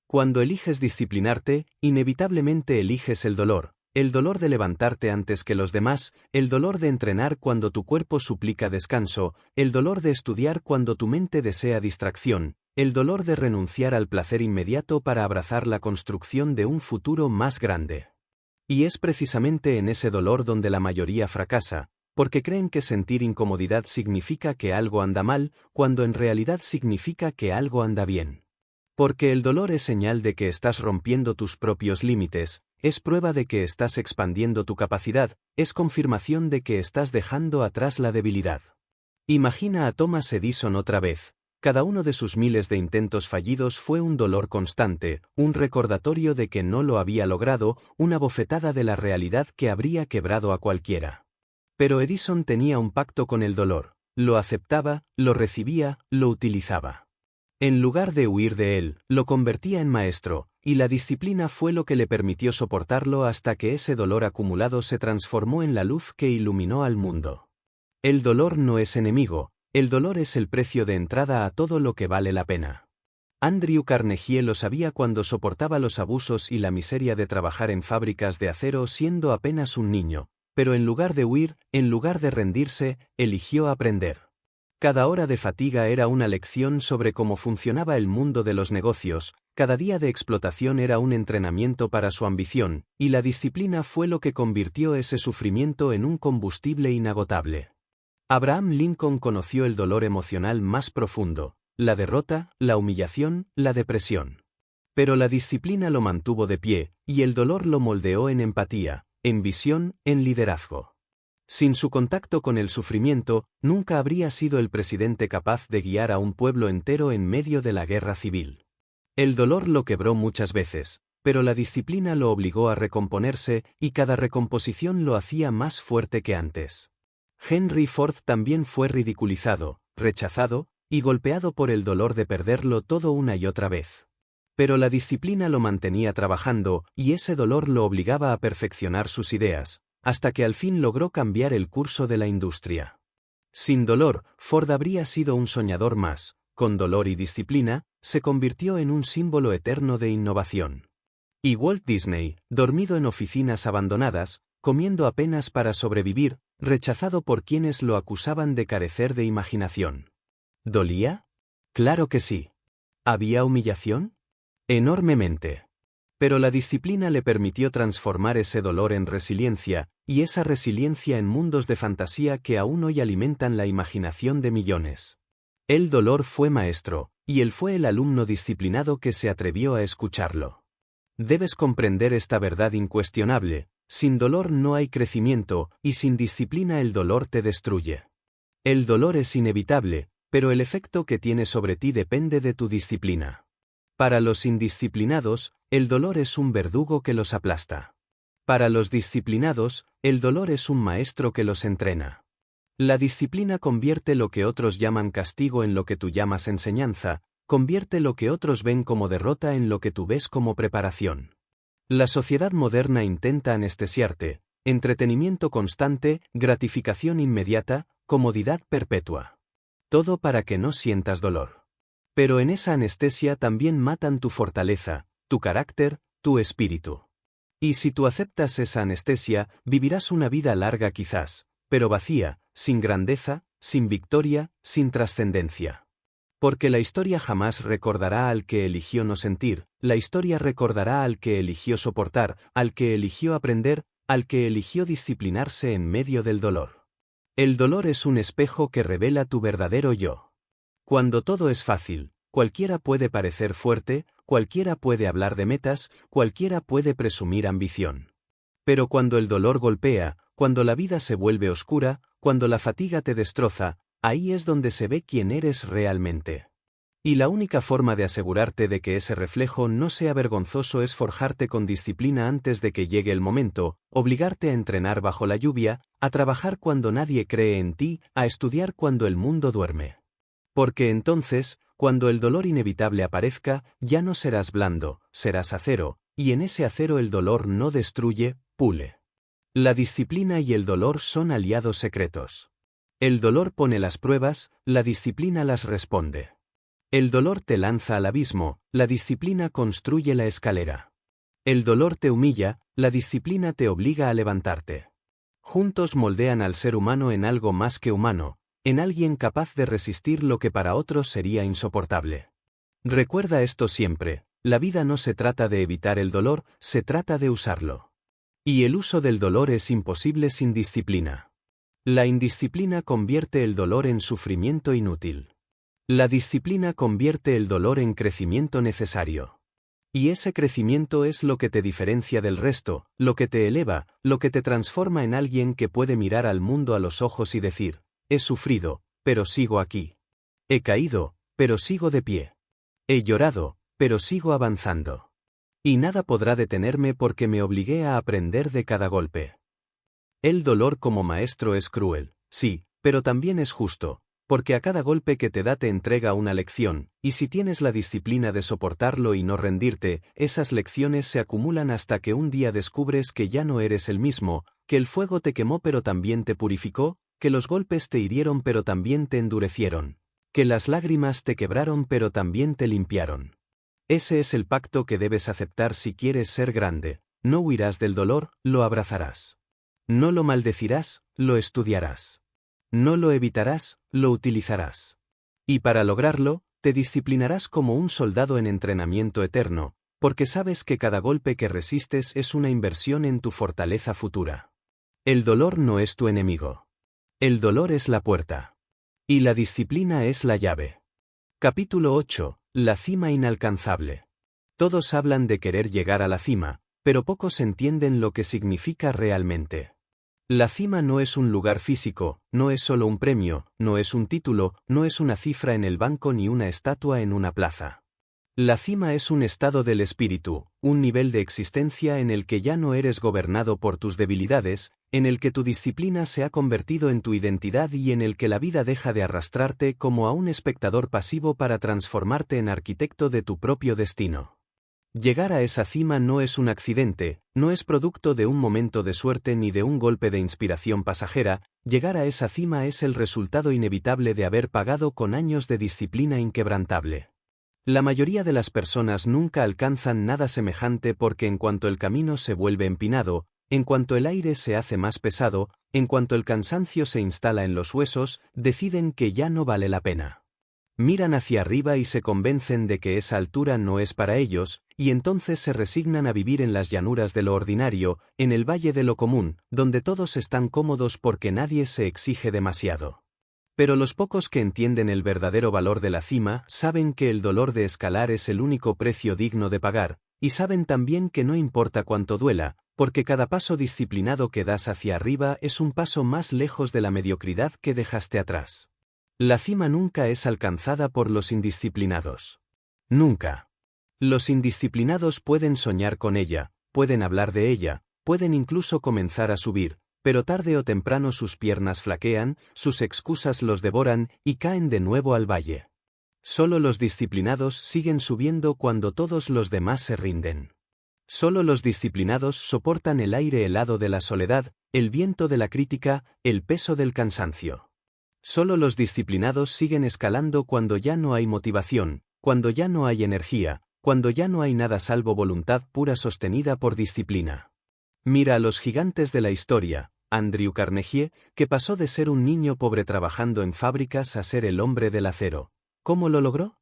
S1: Cuando eliges disciplinarte, inevitablemente eliges el dolor de levantarte antes que los demás, el dolor de entrenar cuando tu cuerpo suplica descanso, el dolor de estudiar cuando tu mente desea distracción, el dolor de renunciar al placer inmediato para abrazar la construcción de un futuro más grande. Y es precisamente en ese dolor donde la mayoría fracasa, porque creen que sentir incomodidad significa que algo anda mal, cuando en realidad significa que algo anda bien. Porque el dolor es señal de que estás rompiendo tus propios límites, es prueba de que estás expandiendo tu capacidad, es confirmación de que estás dejando atrás la debilidad. Imagina a Thomas Edison otra vez. Cada uno de sus miles de intentos fallidos fue un dolor constante, un recordatorio de que no lo había logrado, una bofetada de la realidad que habría quebrado a cualquiera. Pero Edison tenía un pacto con el dolor, lo aceptaba, lo recibía, lo utilizaba. En lugar de huir de él, lo convertía en maestro, y la disciplina fue lo que le permitió soportarlo hasta que ese dolor acumulado se transformó en la luz que iluminó al mundo. El dolor no es enemigo, el dolor es el precio de entrada a todo lo que vale la pena. Andrew Carnegie lo sabía cuando soportaba los abusos y la miseria de trabajar en fábricas de acero siendo apenas un niño, pero en lugar de huir, en lugar de rendirse, eligió aprender. Cada hora de fatiga era una lección sobre cómo funcionaba el mundo de los negocios, cada día de explotación era un entrenamiento para su ambición, y la disciplina fue lo que convirtió ese sufrimiento en un combustible inagotable. Abraham Lincoln conoció el dolor emocional más profundo, la derrota, la humillación, la depresión. Pero la disciplina lo mantuvo de pie, y el dolor lo moldeó en empatía, en visión, en liderazgo. Sin su contacto con el sufrimiento, nunca habría sido el presidente capaz de guiar a un pueblo entero en medio de la guerra civil. El dolor lo quebró muchas veces, pero la disciplina lo obligó a recomponerse y cada recomposición lo hacía más fuerte que antes. Henry Ford también fue ridiculizado, rechazado y golpeado por el dolor de perderlo todo una y otra vez. Pero la disciplina lo mantenía trabajando y ese dolor lo obligaba a perfeccionar sus ideas, hasta que al fin logró cambiar el curso de la industria. Sin dolor, Ford habría sido un soñador más, con dolor y disciplina, se convirtió en un símbolo eterno de innovación. Y Walt Disney, dormido en oficinas abandonadas, comiendo apenas para sobrevivir, rechazado por quienes lo acusaban de carecer de imaginación. ¿Dolía? Claro que sí. ¿Había humillación? Enormemente. Pero la disciplina le permitió transformar ese dolor en resiliencia, y esa resiliencia en mundos de fantasía que aún hoy alimentan la imaginación de millones. El dolor fue maestro, y él fue el alumno disciplinado que se atrevió a escucharlo. Debes comprender esta verdad incuestionable: sin dolor no hay crecimiento, y sin disciplina el dolor te destruye. El dolor es inevitable, pero el efecto que tiene sobre ti depende de tu disciplina. Para los indisciplinados, el dolor es un verdugo que los aplasta. Para los disciplinados, el dolor es un maestro que los entrena. La disciplina convierte lo que otros llaman castigo en lo que tú llamas enseñanza, convierte lo que otros ven como derrota en lo que tú ves como preparación. La sociedad moderna intenta anestesiarte: entretenimiento constante, gratificación inmediata, comodidad perpetua. Todo para que no sientas dolor. Pero en esa anestesia también matan tu fortaleza, tu carácter, tu espíritu. Y si tú aceptas esa anestesia, vivirás una vida larga quizás, pero vacía, sin grandeza, sin victoria, sin trascendencia. Porque la historia jamás recordará al que eligió no sentir, la historia recordará al que eligió soportar, al que eligió aprender, al que eligió disciplinarse en medio del dolor. El dolor es un espejo que revela tu verdadero yo. Cuando todo es fácil, cualquiera puede parecer fuerte, cualquiera puede hablar de metas, cualquiera puede presumir ambición. Pero cuando el dolor golpea, cuando la vida se vuelve oscura, cuando la fatiga te destroza, ahí es donde se ve quién eres realmente. Y la única forma de asegurarte de que ese reflejo no sea vergonzoso es forjarte con disciplina antes de que llegue el momento, obligarte a entrenar bajo la lluvia, a trabajar cuando nadie cree en ti, a estudiar cuando el mundo duerme. Porque entonces, cuando el dolor inevitable aparezca, ya no serás blando, serás acero, y en ese acero el dolor no destruye, pule. La disciplina y el dolor son aliados secretos. El dolor pone las pruebas, la disciplina las responde. El dolor te lanza al abismo, la disciplina construye la escalera. El dolor te humilla, la disciplina te obliga a levantarte. Juntos moldean al ser humano en algo más que humano, en alguien capaz de resistir lo que para otros sería insoportable. Recuerda esto siempre: la vida no se trata de evitar el dolor, se trata de usarlo. Y el uso del dolor es imposible sin disciplina. La indisciplina convierte el dolor en sufrimiento inútil. La disciplina convierte el dolor en crecimiento necesario. Y ese crecimiento es lo que te diferencia del resto, lo que te eleva, lo que te transforma en alguien que puede mirar al mundo a los ojos y decir: he sufrido, pero sigo aquí. He caído, pero sigo de pie. He llorado, pero sigo avanzando. Y nada podrá detenerme porque me obligué a aprender de cada golpe. El dolor como maestro es cruel, sí, pero también es justo, porque a cada golpe que te da te entrega una lección, y si tienes la disciplina de soportarlo y no rendirte, esas lecciones se acumulan hasta que un día descubres que ya no eres el mismo, que el fuego te quemó pero también te purificó, que los golpes te hirieron pero también te endurecieron, que las lágrimas te quebraron pero también te limpiaron. Ese es el pacto que debes aceptar si quieres ser grande. No huirás del dolor, lo abrazarás. No lo maldecirás, lo estudiarás. No lo evitarás, lo utilizarás. Y para lograrlo, te disciplinarás como un soldado en entrenamiento eterno, porque sabes que cada golpe que resistes es una inversión en tu fortaleza futura. El dolor no es tu enemigo. El dolor es la puerta. Y la disciplina es la llave. Capítulo 8. La cima inalcanzable. Todos hablan de querer llegar a la cima, pero pocos entienden lo que significa realmente. La cima no es un lugar físico, no es solo un premio, no es un título, no es una cifra en el banco ni una estatua en una plaza. La cima es un estado del espíritu, un nivel de existencia en el que ya no eres gobernado por tus debilidades, en el que tu disciplina se ha convertido en tu identidad y en el que la vida deja de arrastrarte como a un espectador pasivo para transformarte en arquitecto de tu propio destino. Llegar a esa cima no es un accidente, no es producto de un momento de suerte ni de un golpe de inspiración pasajera, llegar a esa cima es el resultado inevitable de haber pagado con años de disciplina inquebrantable. La mayoría de las personas nunca alcanzan nada semejante porque en cuanto el camino se vuelve empinado, en cuanto el aire se hace más pesado, en cuanto el cansancio se instala en los huesos, deciden que ya no vale la pena. Miran hacia arriba y se convencen de que esa altura no es para ellos, y entonces se resignan a vivir en las llanuras de lo ordinario, en el valle de lo común, donde todos están cómodos porque nadie se exige demasiado. Pero los pocos que entienden el verdadero valor de la cima saben que el dolor de escalar es el único precio digno de pagar, y saben también que no importa cuánto duela, porque cada paso disciplinado que das hacia arriba es un paso más lejos de la mediocridad que dejaste atrás. La cima nunca es alcanzada por los indisciplinados. Nunca. Los indisciplinados pueden soñar con ella, pueden hablar de ella, pueden incluso comenzar a subir, pero tarde o temprano sus piernas flaquean, sus excusas los devoran y caen de nuevo al valle. Solo los disciplinados siguen subiendo cuando todos los demás se rinden. Solo los disciplinados soportan el aire helado de la soledad, el viento de la crítica, el peso del cansancio. Solo los disciplinados siguen escalando cuando ya no hay motivación, cuando ya no hay energía, cuando ya no hay nada salvo voluntad pura sostenida por disciplina. Mira a los gigantes de la historia, Andrew Carnegie, que pasó de ser un niño pobre trabajando en fábricas a ser el hombre del acero. ¿Cómo lo logró?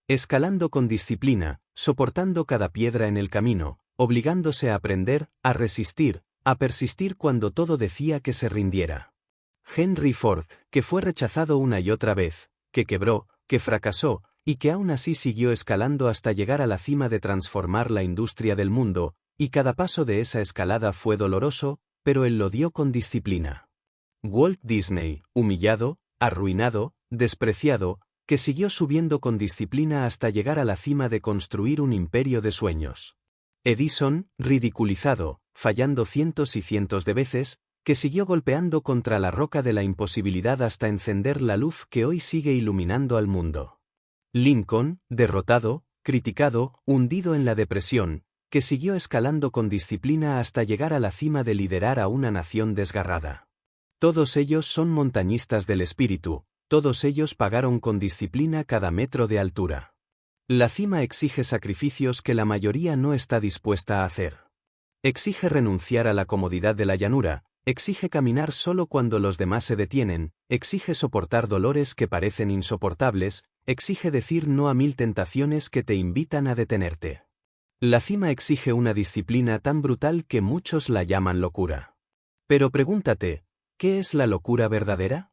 S1: Escalando con disciplina, soportando cada piedra en el camino, obligándose a aprender, a resistir, a persistir cuando todo decía que se rindiera. Henry Ford, que fue rechazado una y otra vez, que quebró, que fracasó, y que aún así siguió escalando hasta llegar a la cima de transformar la industria del mundo, y cada paso de esa escalada fue doloroso, pero él lo dio con disciplina. Walt Disney, humillado, arruinado, despreciado, que siguió subiendo con disciplina hasta llegar a la cima de construir un imperio de sueños. Edison, ridiculizado, fallando cientos y cientos de veces, que siguió golpeando contra la roca de la imposibilidad hasta encender la luz que hoy sigue iluminando al mundo. Lincoln, derrotado, criticado, hundido en la depresión, que siguió escalando con disciplina hasta llegar a la cima de liderar a una nación desgarrada. Todos ellos son montañistas del espíritu, todos ellos pagaron con disciplina cada metro de altura. La cima exige sacrificios que la mayoría no está dispuesta a hacer. Exige renunciar a la comodidad de la llanura, exige caminar solo cuando los demás se detienen, exige soportar dolores que parecen insoportables, exige decir no a 1000 tentaciones que te invitan a detenerte. La cima exige una disciplina tan brutal que muchos la llaman locura. Pero pregúntate, ¿qué es la locura verdadera?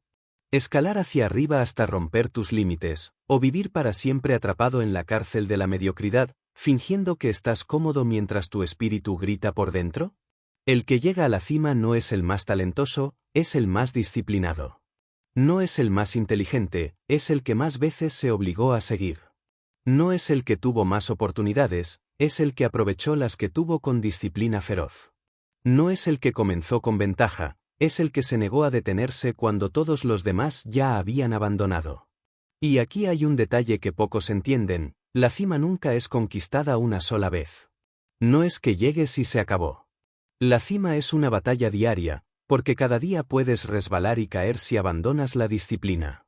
S1: Escalar hacia arriba hasta romper tus límites, o vivir para siempre atrapado en la cárcel de la mediocridad, fingiendo que estás cómodo mientras tu espíritu grita por dentro. El que llega a la cima no es el más talentoso, es el más disciplinado. No es el más inteligente, es el que más veces se obligó a seguir. No es el que tuvo más oportunidades, es el que aprovechó las que tuvo con disciplina feroz. No es el que comenzó con ventaja, es el que se negó a detenerse cuando todos los demás ya habían abandonado. Y aquí hay un detalle que pocos entienden: la cima nunca es conquistada una sola vez. No es que llegues y se acabó. La cima es una batalla diaria, porque cada día puedes resbalar y caer si abandonas la disciplina.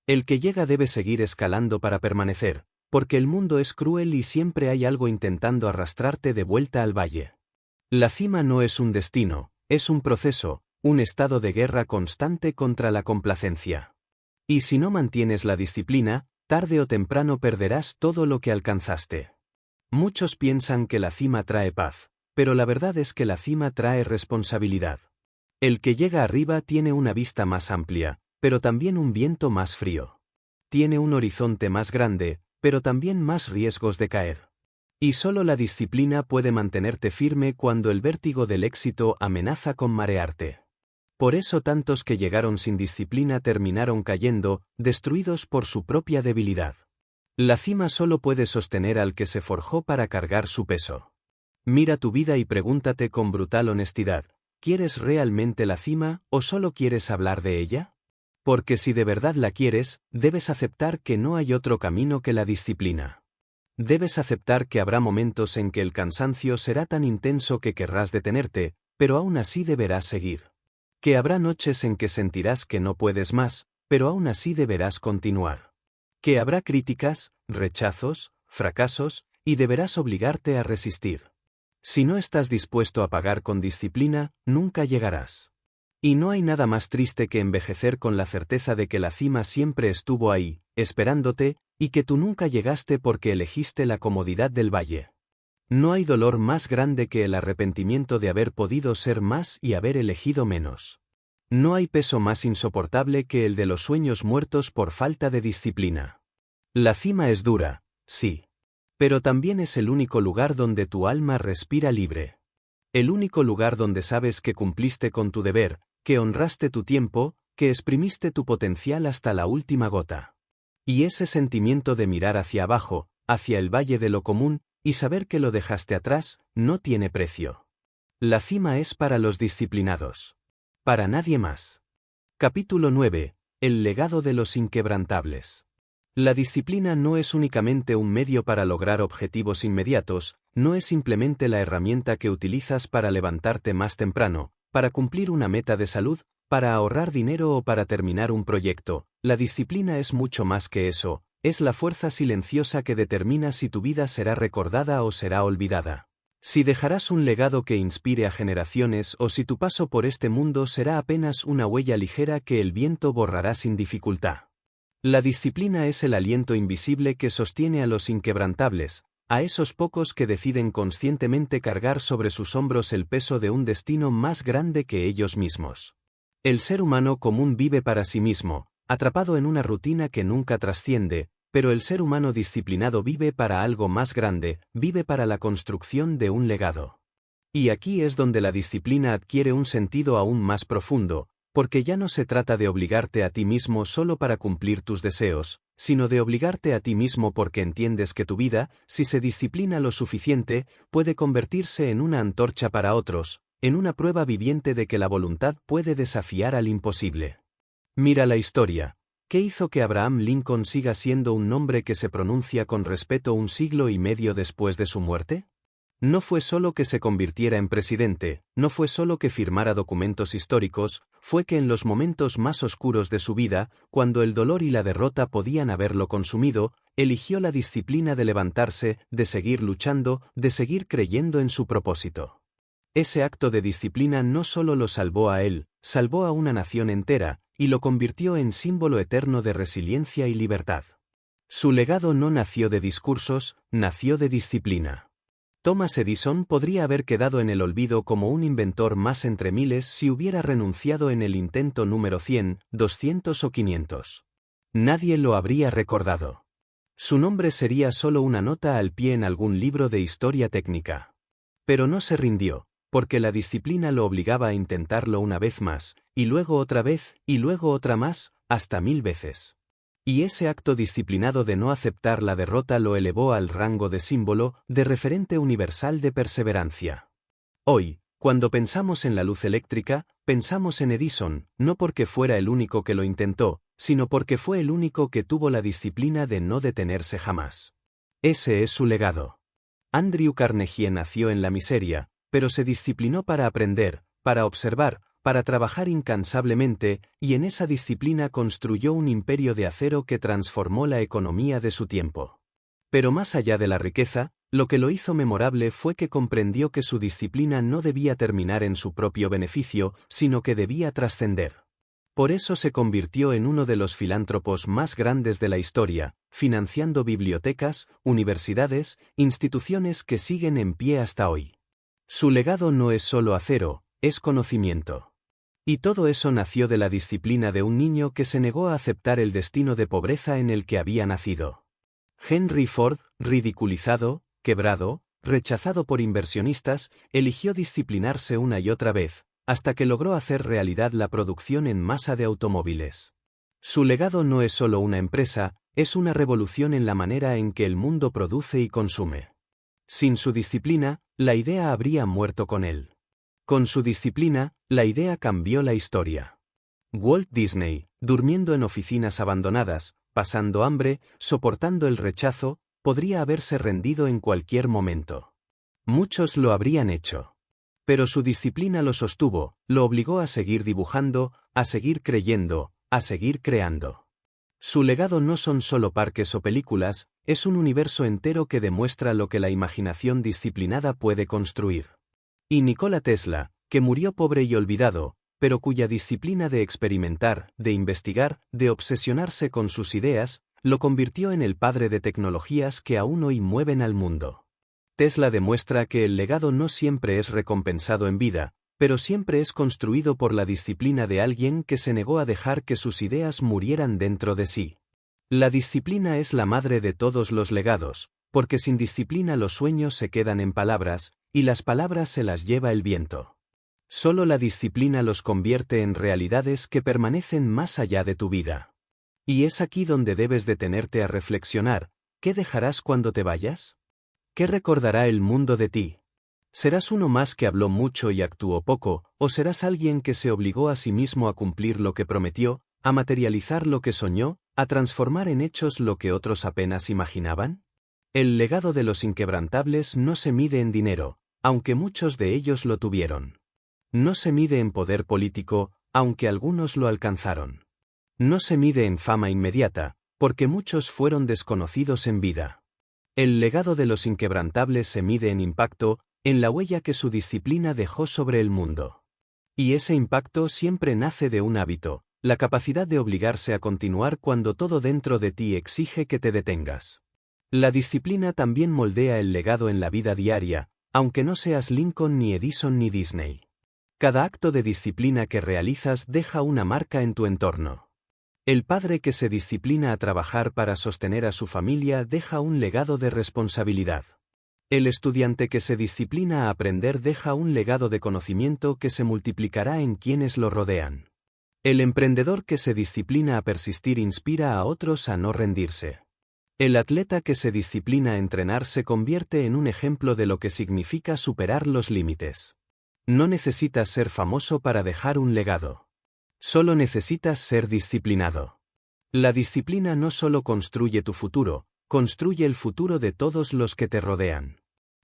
S1: El que llega debe seguir escalando para permanecer, porque el mundo es cruel y siempre hay algo intentando arrastrarte de vuelta al valle. La cima no es un destino, es un proceso, un estado de guerra constante contra la complacencia. Y si no mantienes la disciplina, tarde o temprano perderás todo lo que alcanzaste. Muchos piensan que la cima trae paz, pero la verdad es que la cima trae responsabilidad. El que llega arriba tiene una vista más amplia, pero también un viento más frío. Tiene un horizonte más grande, pero también más riesgos de caer. Y solo la disciplina puede mantenerte firme cuando el vértigo del éxito amenaza con marearte. Por eso tantos que llegaron sin disciplina terminaron cayendo, destruidos por su propia debilidad. La cima solo puede sostener al que se forjó para cargar su peso. Mira tu vida y pregúntate con brutal honestidad: ¿quieres realmente la cima o solo quieres hablar de ella? Porque si de verdad la quieres, debes aceptar que no hay otro camino que la disciplina. Debes aceptar que habrá momentos en que el cansancio será tan intenso que querrás detenerte, pero aún así deberás seguir. Que habrá noches en que sentirás que no puedes más, pero aún así deberás continuar. Que habrá críticas, rechazos, fracasos, y deberás obligarte a resistir. Si no estás dispuesto a pagar con disciplina, nunca llegarás. Y no hay nada más triste que envejecer con la certeza de que la cima siempre estuvo ahí, esperándote, y que tú nunca llegaste porque elegiste la comodidad del valle. No hay dolor más grande que el arrepentimiento de haber podido ser más y haber elegido menos. No hay peso más insoportable que el de los sueños muertos por falta de disciplina. La cima es dura, sí. Pero también es el único lugar donde tu alma respira libre. El único lugar donde sabes que cumpliste con tu deber, que honraste tu tiempo, que exprimiste tu potencial hasta la última gota. Y ese sentimiento de mirar hacia abajo, hacia el valle de lo común, y saber que lo dejaste atrás, no tiene precio. La cima es para los disciplinados. Para nadie más. Capítulo 9. El legado de los inquebrantables. La disciplina no es únicamente un medio para lograr objetivos inmediatos, no es simplemente la herramienta que utilizas para levantarte más temprano, para cumplir una meta de salud, para ahorrar dinero o para terminar un proyecto. La disciplina es mucho más que eso. Es la fuerza silenciosa que determina si tu vida será recordada o será olvidada. Si dejarás un legado que inspire a generaciones o si tu paso por este mundo será apenas una huella ligera que el viento borrará sin dificultad. La disciplina es el aliento invisible que sostiene a los inquebrantables, a esos pocos que deciden conscientemente cargar sobre sus hombros el peso de un destino más grande que ellos mismos. El ser humano común vive para sí mismo, atrapado en una rutina que nunca trasciende, pero el ser humano disciplinado vive para algo más grande, vive para la construcción de un legado. Y aquí es donde la disciplina adquiere un sentido aún más profundo, porque ya no se trata de obligarte a ti mismo solo para cumplir tus deseos, sino de obligarte a ti mismo porque entiendes que tu vida, si se disciplina lo suficiente, puede convertirse en una antorcha para otros, en una prueba viviente de que la voluntad puede desafiar al imposible. Mira la historia. ¿Qué hizo que Abraham Lincoln siga siendo un nombre que se pronuncia con respeto un siglo y medio después de su muerte? No fue solo que se convirtiera en presidente, no fue solo que firmara documentos históricos, fue que en los momentos más oscuros de su vida, cuando el dolor y la derrota podían haberlo consumido, eligió la disciplina de levantarse, de seguir luchando, de seguir creyendo en su propósito. Ese acto de disciplina no solo lo salvó a él, salvó a una nación entera, y lo convirtió en símbolo eterno de resiliencia y libertad. Su legado no nació de discursos, nació de disciplina. Thomas Edison podría haber quedado en el olvido como un inventor más entre miles si hubiera renunciado en el intento número 100, 200 o 500. Nadie lo habría recordado. Su nombre sería solo una nota al pie en algún libro de historia técnica. Pero no se rindió, porque la disciplina lo obligaba a intentarlo una vez más, y luego otra vez, y luego otra más, hasta 1000 veces. Y ese acto disciplinado de no aceptar la derrota lo elevó al rango de símbolo, de referente universal de perseverancia. Hoy, Cuando pensamos en la luz eléctrica, pensamos en Edison, no porque fuera el único que lo intentó, sino porque fue el único que tuvo la disciplina de no detenerse jamás. Ese es su legado. Andrew Carnegie nació en la miseria, pero se disciplinó para aprender, para observar, para trabajar incansablemente, y en esa disciplina construyó un imperio de acero que transformó la economía de su tiempo. Pero más allá de la riqueza, lo que lo hizo memorable fue que comprendió que su disciplina no debía terminar en su propio beneficio, sino que debía trascender. Por eso se convirtió en uno de los filántropos más grandes de la historia, financiando bibliotecas, universidades, instituciones que siguen en pie hasta hoy. Su legado no es solo acero, es conocimiento. Y todo eso nació de la disciplina de un niño que se negó a aceptar el destino de pobreza en el que había nacido. Henry Ford, ridiculizado, quebrado, rechazado por inversionistas, eligió disciplinarse una y otra vez, hasta que logró hacer realidad la producción en masa de automóviles. Su legado no es solo una empresa, es una revolución en la manera en que el mundo produce y consume. Sin su disciplina, la idea habría muerto con él. Con su disciplina, la idea cambió la historia. Walt Disney, durmiendo en oficinas abandonadas, pasando hambre, soportando el rechazo, podría haberse rendido en cualquier momento. Muchos lo habrían hecho. Pero su disciplina lo sostuvo, lo obligó a seguir dibujando, a seguir creyendo, a seguir creando. Su legado no son solo parques o películas, es un universo entero que demuestra lo que la imaginación disciplinada puede construir. Y Nikola Tesla, que murió pobre y olvidado, pero cuya disciplina de experimentar, de investigar, de obsesionarse con sus ideas, lo convirtió en el padre de tecnologías que aún hoy mueven al mundo. Tesla demuestra que el legado no siempre es recompensado en vida, pero siempre es construido por la disciplina de alguien que se negó a dejar que sus ideas murieran dentro de sí. La disciplina es la madre de todos los legados, porque sin disciplina los sueños se quedan en palabras, y las palabras se las lleva el viento. Solo la disciplina los convierte en realidades que permanecen más allá de tu vida. Y es aquí donde debes detenerte a reflexionar, ¿qué dejarás cuando te vayas? ¿Qué recordará el mundo de ti? ¿Serás uno más que habló mucho y actuó poco, o serás alguien que se obligó a sí mismo a cumplir lo que prometió, a materializar lo que soñó, a transformar en hechos lo que otros apenas imaginaban? El legado de los inquebrantables no se mide en dinero, aunque muchos de ellos lo tuvieron. No se mide en poder político, aunque algunos lo alcanzaron. No se mide en fama inmediata, porque muchos fueron desconocidos en vida. El legado de los inquebrantables se mide en impacto, en la huella que su disciplina dejó sobre el mundo. Y ese impacto siempre nace de un hábito, la capacidad de obligarse a continuar cuando todo dentro de ti exige que te detengas. La disciplina también moldea el legado en la vida diaria, aunque no seas Lincoln ni Edison ni Disney. Cada acto de disciplina que realizas deja una marca en tu entorno. El padre que se disciplina a trabajar para sostener a su familia deja un legado de responsabilidad. El estudiante que se disciplina a aprender deja un legado de conocimiento que se multiplicará en quienes lo rodean. El emprendedor que se disciplina a persistir inspira a otros a no rendirse. El atleta que se disciplina a entrenar se convierte en un ejemplo de lo que significa superar los límites. No necesitas ser famoso para dejar un legado. Solo necesitas ser disciplinado. La disciplina no solo construye tu futuro, construye el futuro de todos los que te rodean.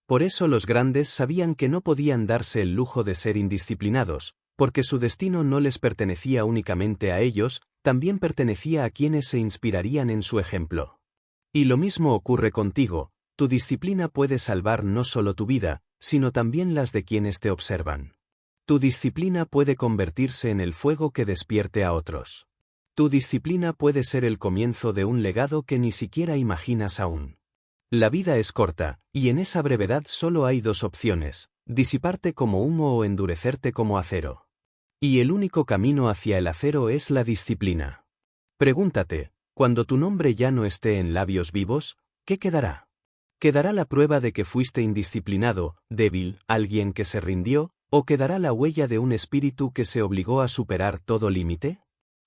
S1: Por eso los grandes sabían que no podían darse el lujo de ser indisciplinados, porque su destino no les pertenecía únicamente a ellos, también pertenecía a quienes se inspirarían en su ejemplo. Y lo mismo ocurre contigo, tu disciplina puede salvar no solo tu vida, sino también las de quienes te observan. Tu disciplina puede convertirse en el fuego que despierte a otros. Tu disciplina puede ser el comienzo de un legado que ni siquiera imaginas aún. La vida es corta, y en esa brevedad solo hay dos opciones, disiparte como humo o endurecerte como acero. Y el único camino hacia el acero es la disciplina. Pregúntate, cuando tu nombre ya no esté en labios vivos, ¿qué quedará? ¿Quedará la prueba de que fuiste indisciplinado, débil, alguien que se rindió, o quedará la huella de un espíritu que se obligó a superar todo límite?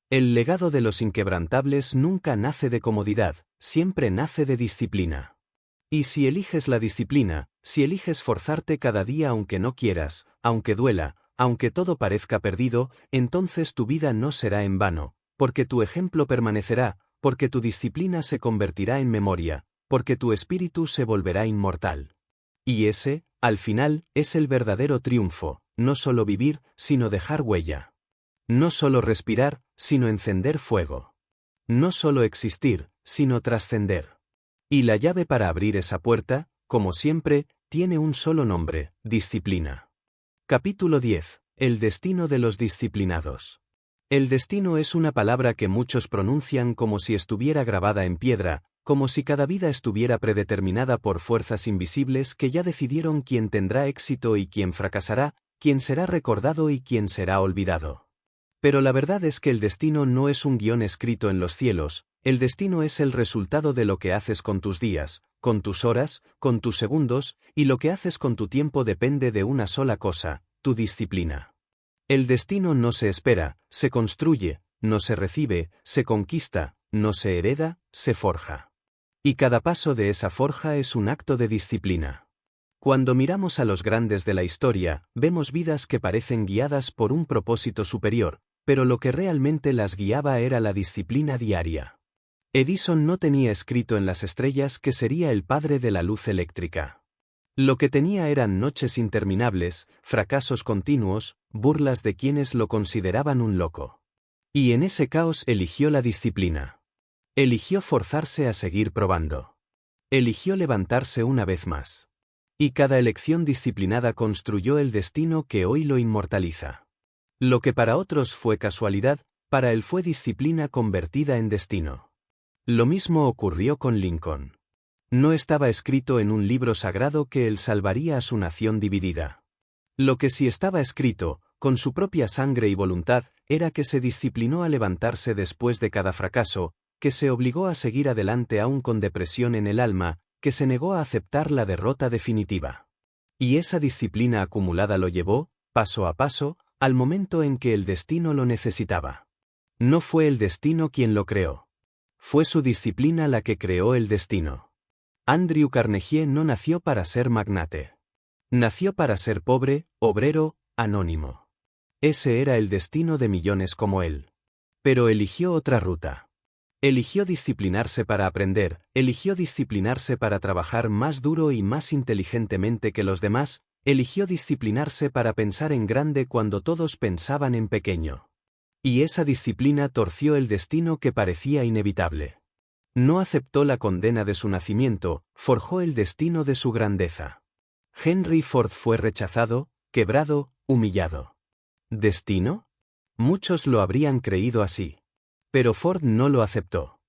S1: El legado de los inquebrantables nunca nace de comodidad, siempre nace de disciplina. Y si eliges la disciplina, si eliges forzarte cada día aunque no quieras, aunque duela, aunque todo parezca perdido, entonces tu vida no será en vano, porque tu ejemplo permanecerá, porque tu disciplina se convertirá en memoria, porque tu espíritu se volverá inmortal. Y ese, al final, es el verdadero triunfo, no solo vivir, sino dejar huella. No solo respirar, sino encender fuego. No solo existir, sino trascender. Y la llave para abrir esa puerta, como siempre, tiene un solo nombre: disciplina. Capítulo 10. El destino de los disciplinados. El destino es una palabra que muchos pronuncian como si estuviera grabada en piedra, como si cada vida estuviera predeterminada por fuerzas invisibles que ya decidieron quién tendrá éxito y quién fracasará, quién será recordado y quién será olvidado. Pero la verdad es que el destino no es un guión escrito en los cielos, el destino es el resultado de lo que haces con tus días, con tus horas, con tus segundos, y lo que haces con tu tiempo depende de una sola cosa: tu disciplina. El destino no se espera, se construye, no se recibe, se conquista, no se hereda, se forja. Y cada paso de esa forja es un acto de disciplina. Cuando miramos a los grandes de la historia, vemos vidas que parecen guiadas por un propósito superior, pero lo que realmente las guiaba era la disciplina diaria. Edison no tenía escrito en las estrellas que sería el padre de la luz eléctrica. Lo que tenía eran noches interminables, fracasos continuos, burlas de quienes lo consideraban un loco. Y en ese caos eligió la disciplina. Eligió forzarse a seguir probando. Eligió levantarse una vez más. Y cada elección disciplinada construyó el destino que hoy lo inmortaliza. Lo que para otros fue casualidad, para él fue disciplina convertida en destino. Lo mismo ocurrió con Lincoln. No estaba escrito en un libro sagrado que él salvaría a su nación dividida. Lo que sí estaba escrito, con su propia sangre y voluntad, era que se disciplinó a levantarse después de cada fracaso, que se obligó a seguir adelante aún con depresión en el alma, que se negó a aceptar la derrota definitiva. Y esa disciplina acumulada lo llevó, paso a paso, al momento en que el destino lo necesitaba. No fue el destino quien lo creó. Fue su disciplina la que creó el destino. Andrew Carnegie no nació para ser magnate. Nació para ser pobre, obrero, anónimo. Ese era el destino de millones como él. Pero eligió otra ruta. Eligió disciplinarse para aprender, eligió disciplinarse para trabajar más duro y más inteligentemente que los demás, eligió disciplinarse para pensar en grande cuando todos pensaban en pequeño. Y esa disciplina torció el destino que parecía inevitable. No aceptó la condena de su nacimiento, forjó el destino de su grandeza. Henry Ford fue rechazado, quebrado, humillado. ¿Destino? Muchos lo habrían creído así. Pero Ford no lo aceptó.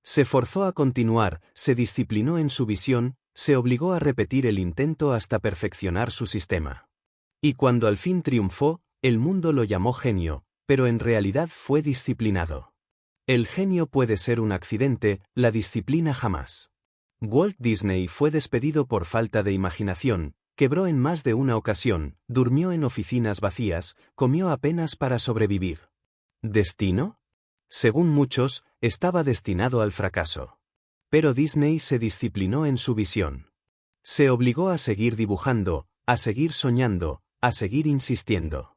S1: Se forzó a continuar, se disciplinó en su visión, se obligó a repetir el intento hasta perfeccionar su sistema. Y cuando al fin triunfó, el mundo lo llamó genio, pero en realidad fue disciplinado. El genio puede ser un accidente, la disciplina jamás. Walt Disney fue despedido por falta de imaginación, quebró en más de una ocasión, durmió en oficinas vacías, comió apenas para sobrevivir. ¿Destino? Según muchos, estaba destinado al fracaso. Pero Disney se disciplinó en su visión. Se obligó a seguir dibujando, a seguir soñando, a seguir insistiendo.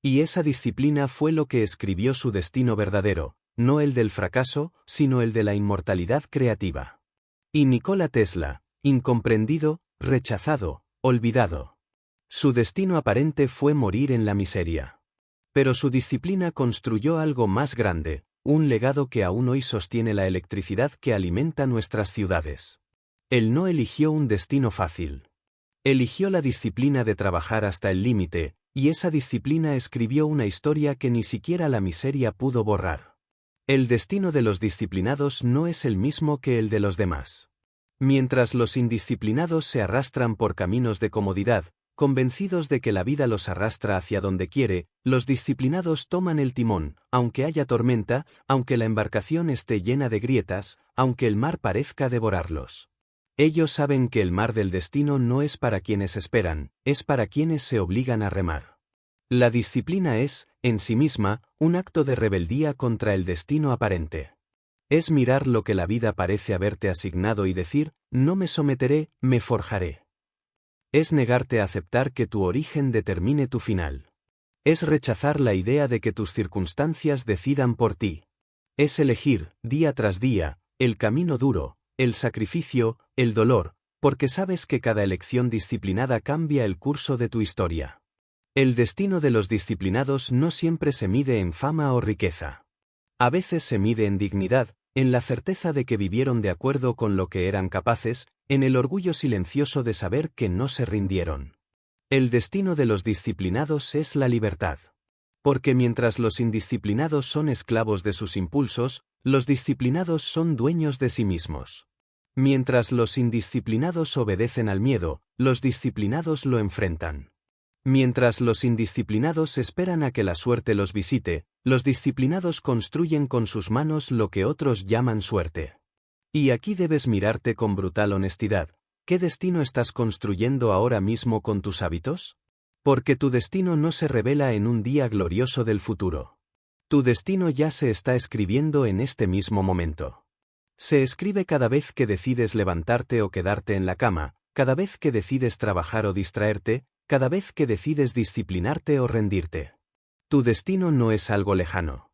S1: Y esa disciplina fue lo que escribió su destino verdadero, no el del fracaso, sino el de la inmortalidad creativa. Y Nikola Tesla, incomprendido, rechazado, olvidado. Su destino aparente fue morir en la miseria. Pero su disciplina construyó algo más grande, un legado que aún hoy sostiene la electricidad que alimenta nuestras ciudades. Él no eligió un destino fácil. Eligió la disciplina de trabajar hasta el límite, y esa disciplina escribió una historia que ni siquiera la miseria pudo borrar. El destino de los disciplinados no es el mismo que el de los demás. Mientras los indisciplinados se arrastran por caminos de comodidad, convencidos de que la vida los arrastra hacia donde quiere, los disciplinados toman el timón, aunque haya tormenta, aunque la embarcación esté llena de grietas, aunque el mar parezca devorarlos. Ellos saben que el mar del destino no es para quienes esperan, es para quienes se obligan a remar. La disciplina es, en sí misma, un acto de rebeldía contra el destino aparente. Es mirar lo que la vida parece haberte asignado y decir, no me someteré, me forjaré. Es negarte a aceptar que tu origen determine tu final. Es rechazar la idea de que tus circunstancias decidan por ti. Es elegir, día tras día, el camino duro, el sacrificio, el dolor, porque sabes que cada elección disciplinada cambia el curso de tu historia. El destino de los disciplinados no siempre se mide en fama o riqueza. A veces se mide en dignidad, en la certeza de que vivieron de acuerdo con lo que eran capaces, en el orgullo silencioso de saber que no se rindieron. El destino de los disciplinados es la libertad. Porque mientras los indisciplinados son esclavos de sus impulsos, los disciplinados son dueños de sí mismos. Mientras los indisciplinados obedecen al miedo, los disciplinados lo enfrentan. Mientras los indisciplinados esperan a que la suerte los visite, los disciplinados construyen con sus manos lo que otros llaman suerte. Y aquí debes mirarte con brutal honestidad. ¿Qué destino estás construyendo ahora mismo con tus hábitos? Porque tu destino no se revela en un día glorioso del futuro. Tu destino ya se está escribiendo en este mismo momento. Se escribe cada vez que decides levantarte o quedarte en la cama, cada vez que decides trabajar o distraerte, cada vez que decides disciplinarte o rendirte. Tu destino no es algo lejano.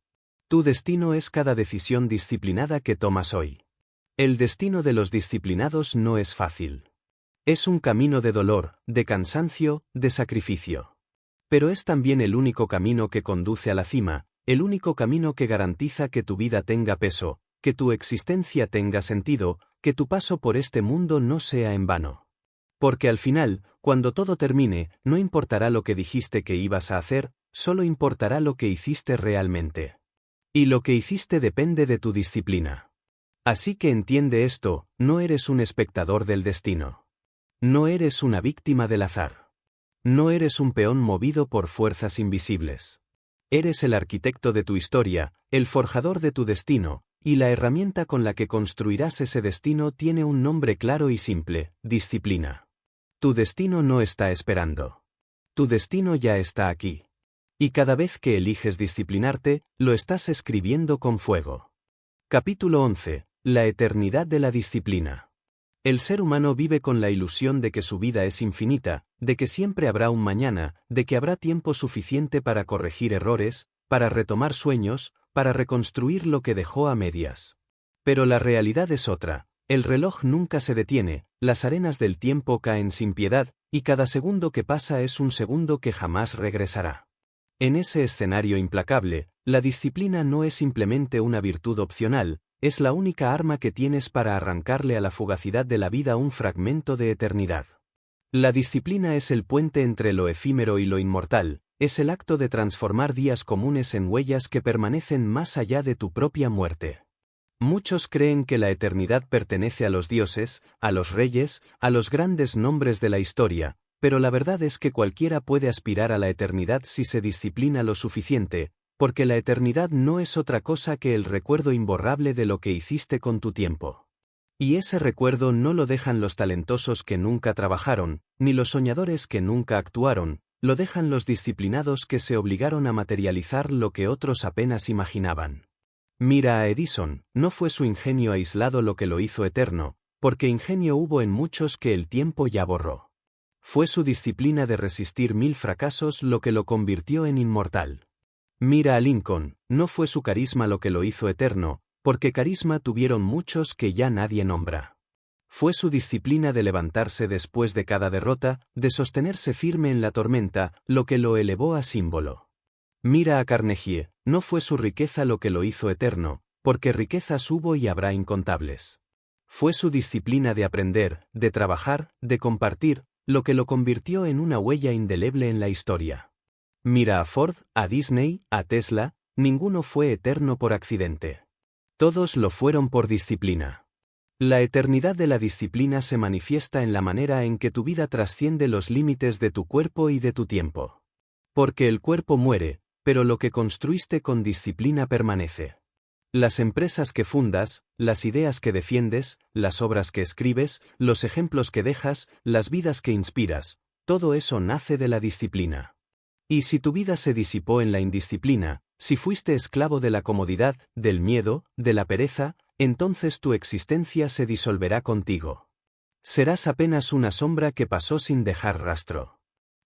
S1: Tu destino es cada decisión disciplinada que tomas hoy. El destino de los disciplinados no es fácil. Es un camino de dolor, de cansancio, de sacrificio. Pero es también el único camino que conduce a la cima, el único camino que garantiza que tu vida tenga peso, que tu existencia tenga sentido, que tu paso por este mundo no sea en vano. Porque al final, cuando todo termine, no importará lo que dijiste que ibas a hacer, solo importará lo que hiciste realmente. Y lo que hiciste depende de tu disciplina. Así que entiende esto, no eres un espectador del destino. No eres una víctima del azar. No eres un peón movido por fuerzas invisibles. Eres el arquitecto de tu historia, el forjador de tu destino, y la herramienta con la que construirás ese destino tiene un nombre claro y simple: disciplina. Tu destino no está esperando. Tu destino ya está aquí. Y cada vez que eliges disciplinarte, lo estás escribiendo con fuego. Capítulo 11. La eternidad de la disciplina. El ser humano vive con la ilusión de que su vida es infinita, de que siempre habrá un mañana, de que habrá tiempo suficiente para corregir errores, para retomar sueños, para reconstruir lo que dejó a medias. Pero la realidad es otra. El reloj nunca se detiene, las arenas del tiempo caen sin piedad, y cada segundo que pasa es un segundo que jamás regresará. En ese escenario implacable, la disciplina no es simplemente una virtud opcional, es la única arma que tienes para arrancarle a la fugacidad de la vida un fragmento de eternidad. La disciplina es el puente entre lo efímero y lo inmortal, es el acto de transformar días comunes en huellas que permanecen más allá de tu propia muerte. Muchos creen que la eternidad pertenece a los dioses, a los reyes, a los grandes nombres de la historia, pero la verdad es que cualquiera puede aspirar a la eternidad si se disciplina lo suficiente, porque la eternidad no es otra cosa que el recuerdo imborrable de lo que hiciste con tu tiempo. Y ese recuerdo no lo dejan los talentosos que nunca trabajaron, ni los soñadores que nunca actuaron, lo dejan los disciplinados que se obligaron a materializar lo que otros apenas imaginaban. Mira a Edison, no fue su ingenio aislado lo que lo hizo eterno, porque ingenio hubo en muchos que el tiempo ya borró. Fue su disciplina de resistir 1000 fracasos lo que lo convirtió en inmortal. Mira a Lincoln, no fue su carisma lo que lo hizo eterno, porque carisma tuvieron muchos que ya nadie nombra. Fue su disciplina de levantarse después de cada derrota, de sostenerse firme en la tormenta, lo que lo elevó a símbolo. Mira a Carnegie, no fue su riqueza lo que lo hizo eterno, porque riquezas hubo y habrá incontables. Fue su disciplina de aprender, de trabajar, de compartir, lo que lo convirtió en una huella indeleble en la historia. Mira a Ford, a Disney, a Tesla, ninguno fue eterno por accidente. Todos lo fueron por disciplina. La eternidad de la disciplina se manifiesta en la manera en que tu vida trasciende los límites de tu cuerpo y de tu tiempo. Porque el cuerpo muere, pero lo que construiste con disciplina permanece. Las empresas que fundas, las ideas que defiendes, las obras que escribes, los ejemplos que dejas, las vidas que inspiras, todo eso nace de la disciplina. Y si tu vida se disipó en la indisciplina, si fuiste esclavo de la comodidad, del miedo, de la pereza, entonces tu existencia se disolverá contigo. Serás apenas una sombra que pasó sin dejar rastro.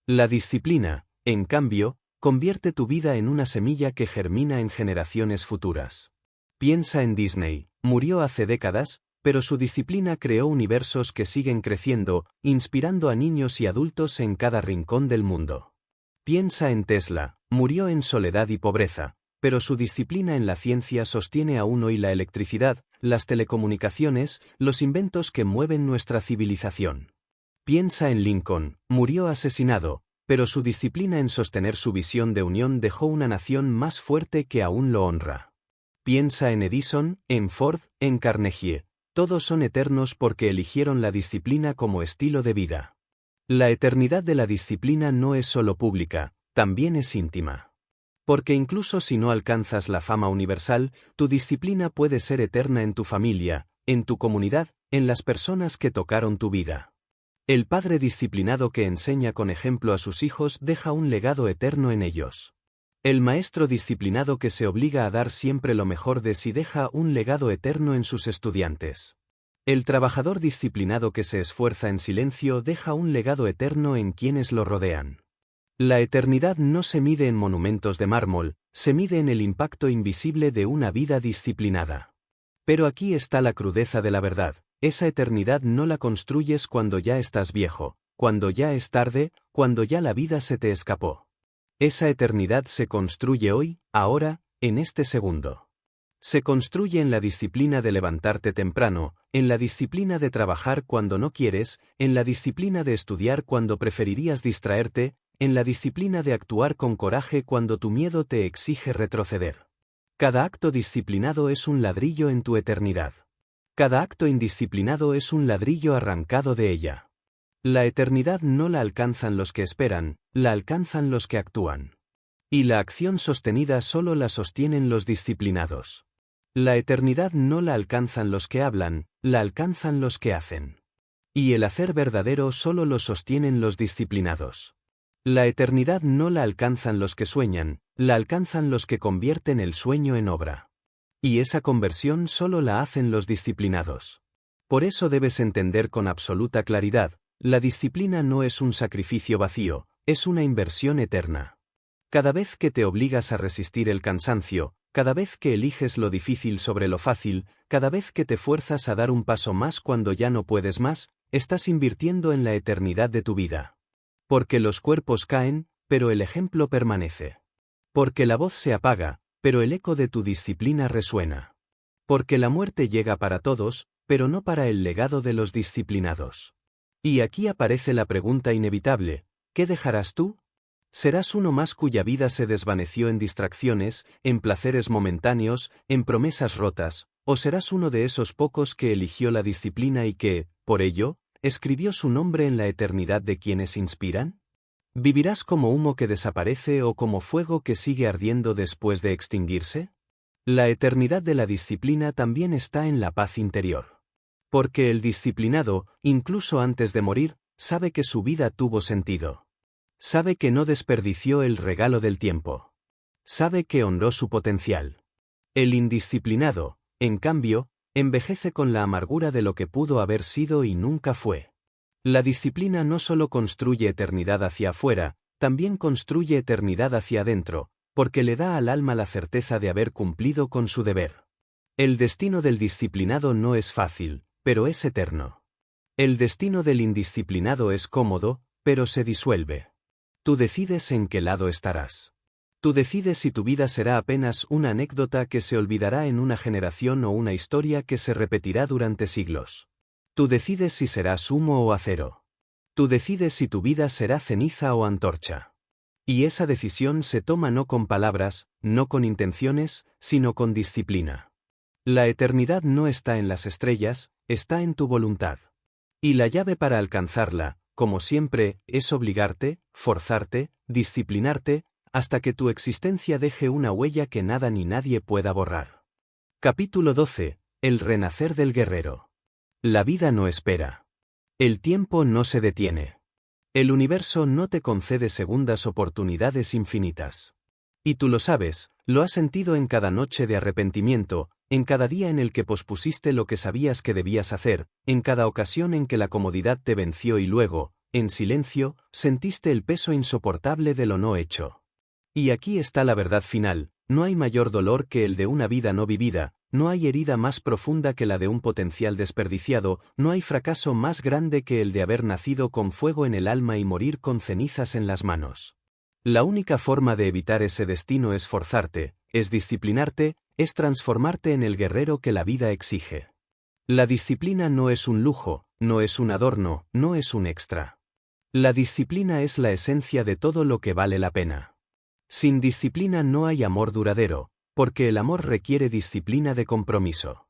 S1: La disciplina, en cambio, convierte tu vida en una semilla que germina en generaciones futuras. Piensa en Disney, murió hace décadas, pero su disciplina creó universos que siguen creciendo, inspirando a niños y adultos en cada rincón del mundo. Piensa en Tesla, murió en soledad y pobreza, pero su disciplina en la ciencia sostiene aún hoy la electricidad, las telecomunicaciones, los inventos que mueven nuestra civilización. Piensa en Lincoln, murió asesinado, pero su disciplina en sostener su visión de unión dejó una nación más fuerte que aún lo honra. Piensa en Edison, en Ford, en Carnegie. Todos son eternos porque eligieron la disciplina como estilo de vida. La eternidad de la disciplina no es solo pública, también es íntima. Porque incluso si no alcanzas la fama universal, tu disciplina puede ser eterna en tu familia, en tu comunidad, en las personas que tocaron tu vida. El padre disciplinado que enseña con ejemplo a sus hijos deja un legado eterno en ellos. El maestro disciplinado que se obliga a dar siempre lo mejor de sí deja un legado eterno en sus estudiantes. El trabajador disciplinado que se esfuerza en silencio deja un legado eterno en quienes lo rodean. La eternidad no se mide en monumentos de mármol, se mide en el impacto invisible de una vida disciplinada. Pero aquí está la crudeza de la verdad, esa eternidad no la construyes cuando ya estás viejo, cuando ya es tarde, cuando ya la vida se te escapó. Esa eternidad se construye hoy, ahora, en este segundo. Se construye en la disciplina de levantarte temprano, en la disciplina de trabajar cuando no quieres, en la disciplina de estudiar cuando preferirías distraerte, en la disciplina de actuar con coraje cuando tu miedo te exige retroceder. Cada acto disciplinado es un ladrillo en tu eternidad. Cada acto indisciplinado es un ladrillo arrancado de ella. La eternidad no la alcanzan los que esperan, la alcanzan los que actúan. Y la acción sostenida solo la sostienen los disciplinados. La eternidad no la alcanzan los que hablan, la alcanzan los que hacen. Y el hacer verdadero solo lo sostienen los disciplinados. La eternidad no la alcanzan los que sueñan, la alcanzan los que convierten el sueño en obra. Y esa conversión solo la hacen los disciplinados. Por eso debes entender con absoluta claridad, la disciplina no es un sacrificio vacío, es una inversión eterna. Cada vez que te obligas a resistir el cansancio, cada vez que eliges lo difícil sobre lo fácil, cada vez que te fuerzas a dar un paso más cuando ya no puedes más, estás invirtiendo en la eternidad de tu vida. Porque los cuerpos caen, pero el ejemplo permanece. Porque la voz se apaga, pero el eco de tu disciplina resuena. Porque la muerte llega para todos, pero no para el legado de los disciplinados. Y aquí aparece la pregunta inevitable, ¿qué dejarás tú? ¿Serás uno más cuya vida se desvaneció en distracciones, en placeres momentáneos, en promesas rotas, o serás uno de esos pocos que eligió la disciplina y que, por ello, escribió su nombre en la eternidad de quienes inspiran? ¿Vivirás como humo que desaparece o como fuego que sigue ardiendo después de extinguirse? La eternidad de la disciplina también está en la paz interior. Porque el disciplinado, incluso antes de morir, sabe que su vida tuvo sentido. Sabe que no desperdició el regalo del tiempo. Sabe que honró su potencial. El indisciplinado, en cambio, envejece con la amargura de lo que pudo haber sido y nunca fue. La disciplina no solo construye eternidad hacia afuera, también construye eternidad hacia adentro, porque le da al alma la certeza de haber cumplido con su deber. El destino del disciplinado no es fácil, pero es eterno. El destino del indisciplinado es cómodo, pero se disuelve. Tú decides en qué lado estarás. Tú decides si tu vida será apenas una anécdota que se olvidará en una generación o una historia que se repetirá durante siglos. Tú decides si serás humo o acero. Tú decides si tu vida será ceniza o antorcha. Y esa decisión se toma no con palabras, no con intenciones, sino con disciplina. La eternidad no está en las estrellas, está en tu voluntad. Y la llave para alcanzarla, como siempre, es obligarte, forzarte, disciplinarte, hasta que tu existencia deje una huella que nada ni nadie pueda borrar. Capítulo 12. El renacer del guerrero. La vida no espera. El tiempo no se detiene. El universo no te concede segundas oportunidades infinitas. Y tú lo sabes, lo has sentido en cada noche de arrepentimiento, en cada día en el que pospusiste lo que sabías que debías hacer, en cada ocasión en que la comodidad te venció y luego, en silencio, sentiste el peso insoportable de lo no hecho. Y aquí está la verdad final: no hay mayor dolor que el de una vida no vivida, no hay herida más profunda que la de un potencial desperdiciado, no hay fracaso más grande que el de haber nacido con fuego en el alma y morir con cenizas en las manos. La única forma de evitar ese destino es forzarte, es disciplinarte, es transformarte en el guerrero que la vida exige. La disciplina no es un lujo, no es un adorno, no es un extra. La disciplina es la esencia de todo lo que vale la pena. Sin disciplina no hay amor duradero, porque el amor requiere disciplina de compromiso.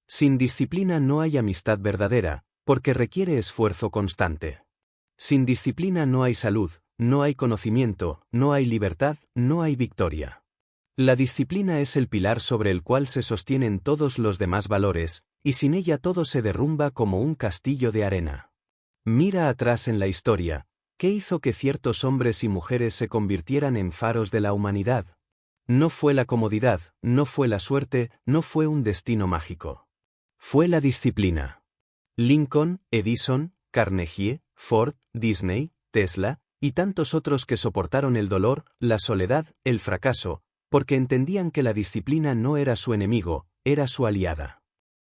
S1: Sin disciplina no hay amistad verdadera, porque requiere esfuerzo constante. Sin disciplina no hay salud, no hay conocimiento, no hay libertad, no hay victoria. La disciplina es el pilar sobre el cual se sostienen todos los demás valores, y sin ella todo se derrumba como un castillo de arena. Mira atrás en la historia. ¿Qué hizo que ciertos hombres y mujeres se convirtieran en faros de la humanidad? No fue la comodidad, no fue la suerte, no fue un destino mágico. Fue la disciplina. Lincoln, Edison, Carnegie, Ford, Disney, Tesla, y tantos otros que soportaron el dolor, la soledad, el fracaso, porque entendían que la disciplina no era su enemigo, era su aliada.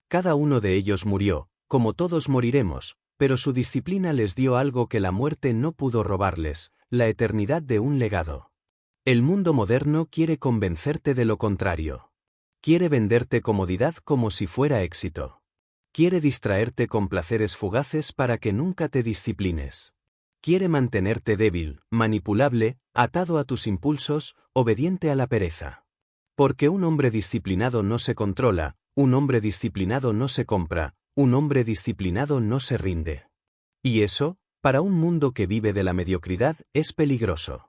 S1: Cada uno de ellos murió, como todos moriremos, pero su disciplina les dio algo que la muerte no pudo robarles: la eternidad de un legado. El mundo moderno quiere convencerte de lo contrario. Quiere venderte comodidad como si fuera éxito. Quiere distraerte con placeres fugaces para que nunca te disciplines. Quiere mantenerte débil, manipulable, atado a tus impulsos, obediente a la pereza. Porque un hombre disciplinado no se controla, un hombre disciplinado no se compra, un hombre disciplinado no se rinde. Y eso, para un mundo que vive de la mediocridad, es peligroso.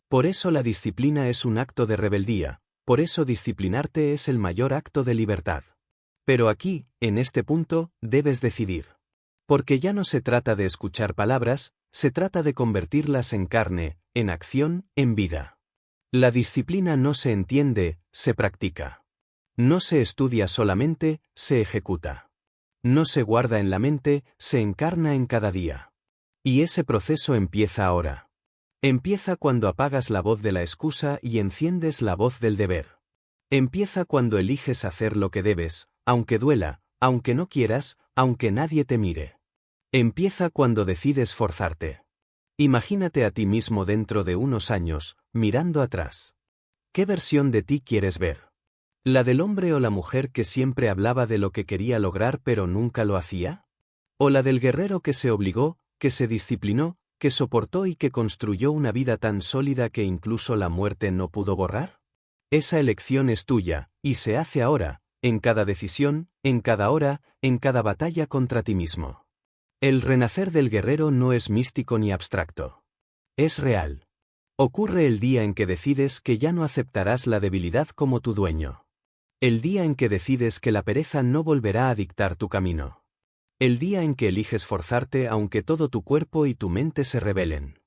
S1: Por eso la disciplina es un acto de rebeldía, por eso disciplinarte es el mayor acto de libertad. Pero aquí, en este punto, debes decidir. Porque ya no se trata de escuchar palabras, se trata de convertirlas en carne, en acción, en vida. La disciplina no se entiende, se practica. No se estudia solamente, se ejecuta. No se guarda en la mente, se encarna en cada día. Y ese proceso empieza ahora. Empieza cuando apagas la voz de la excusa y enciendes la voz del deber. Empieza cuando eliges hacer lo que debes, aunque duela, aunque no quieras, aunque nadie te mire. Empieza cuando decides forzarte. Imagínate a ti mismo dentro de unos años, mirando atrás. ¿Qué versión de ti quieres ver? ¿La del hombre o la mujer que siempre hablaba de lo que quería lograr pero nunca lo hacía? ¿O la del guerrero que se obligó, que se disciplinó, que soportó y que construyó una vida tan sólida que incluso la muerte no pudo borrar? Esa elección es tuya, y se hace ahora, en cada decisión, en cada hora, en cada batalla contra ti mismo. El renacer del guerrero no es místico ni abstracto. Es real. Ocurre el día en que decides que ya no aceptarás la debilidad como tu dueño. El día en que decides que la pereza no volverá a dictar tu camino. El día en que eliges forzarte aunque todo tu cuerpo y tu mente se rebelen.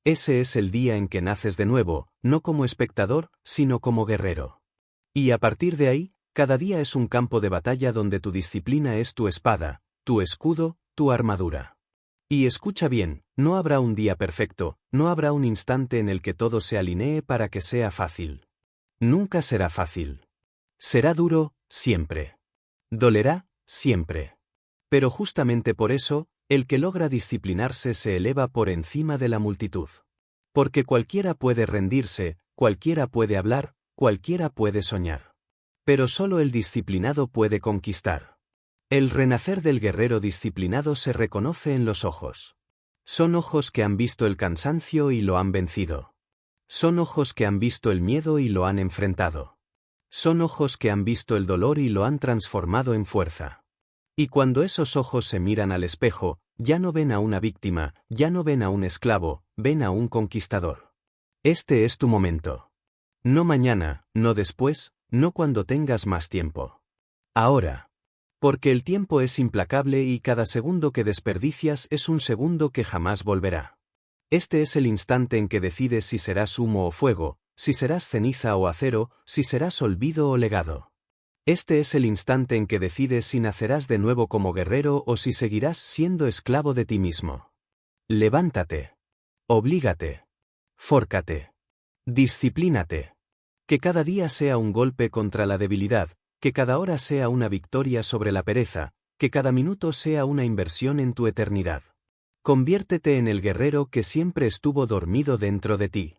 S1: Ese es el día en que naces de nuevo, no como espectador, sino como guerrero. Y a partir de ahí, cada día es un campo de batalla donde tu disciplina es tu espada, tu escudo, tu armadura. Y escucha bien, no habrá un día perfecto, no habrá un instante en el que todo se alinee para que sea fácil. Nunca será fácil. Será duro, siempre. Dolerá, siempre. Pero justamente por eso, el que logra disciplinarse se eleva por encima de la multitud. Porque cualquiera puede rendirse, cualquiera puede hablar, cualquiera puede soñar. Pero solo el disciplinado puede conquistar. El renacer del guerrero disciplinado se reconoce en los ojos. Son ojos que han visto el cansancio y lo han vencido. Son ojos que han visto el miedo y lo han enfrentado. Son ojos que han visto el dolor y lo han transformado en fuerza. Y cuando esos ojos se miran al espejo, ya no ven a una víctima, ya no ven a un esclavo, ven a un conquistador. Este es tu momento. No mañana, no después, no cuando tengas más tiempo. Ahora. Porque el tiempo es implacable y cada segundo que desperdicias es un segundo que jamás volverá. Este es el instante en que decides si serás humo o fuego, si serás ceniza o acero, si serás olvido o legado. Este es el instante en que decides si nacerás de nuevo como guerrero o si seguirás siendo esclavo de ti mismo. Levántate. Oblígate. Fórcate. Disciplínate. Que cada día sea un golpe contra la debilidad, que cada hora sea una victoria sobre la pereza, que cada minuto sea una inversión en tu eternidad. Conviértete en el guerrero que siempre estuvo dormido dentro de ti.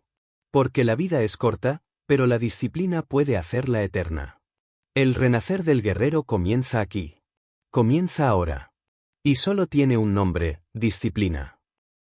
S1: Porque la vida es corta, pero la disciplina puede hacerla eterna. El renacer del guerrero comienza aquí. Comienza ahora. Y solo tiene un nombre: disciplina.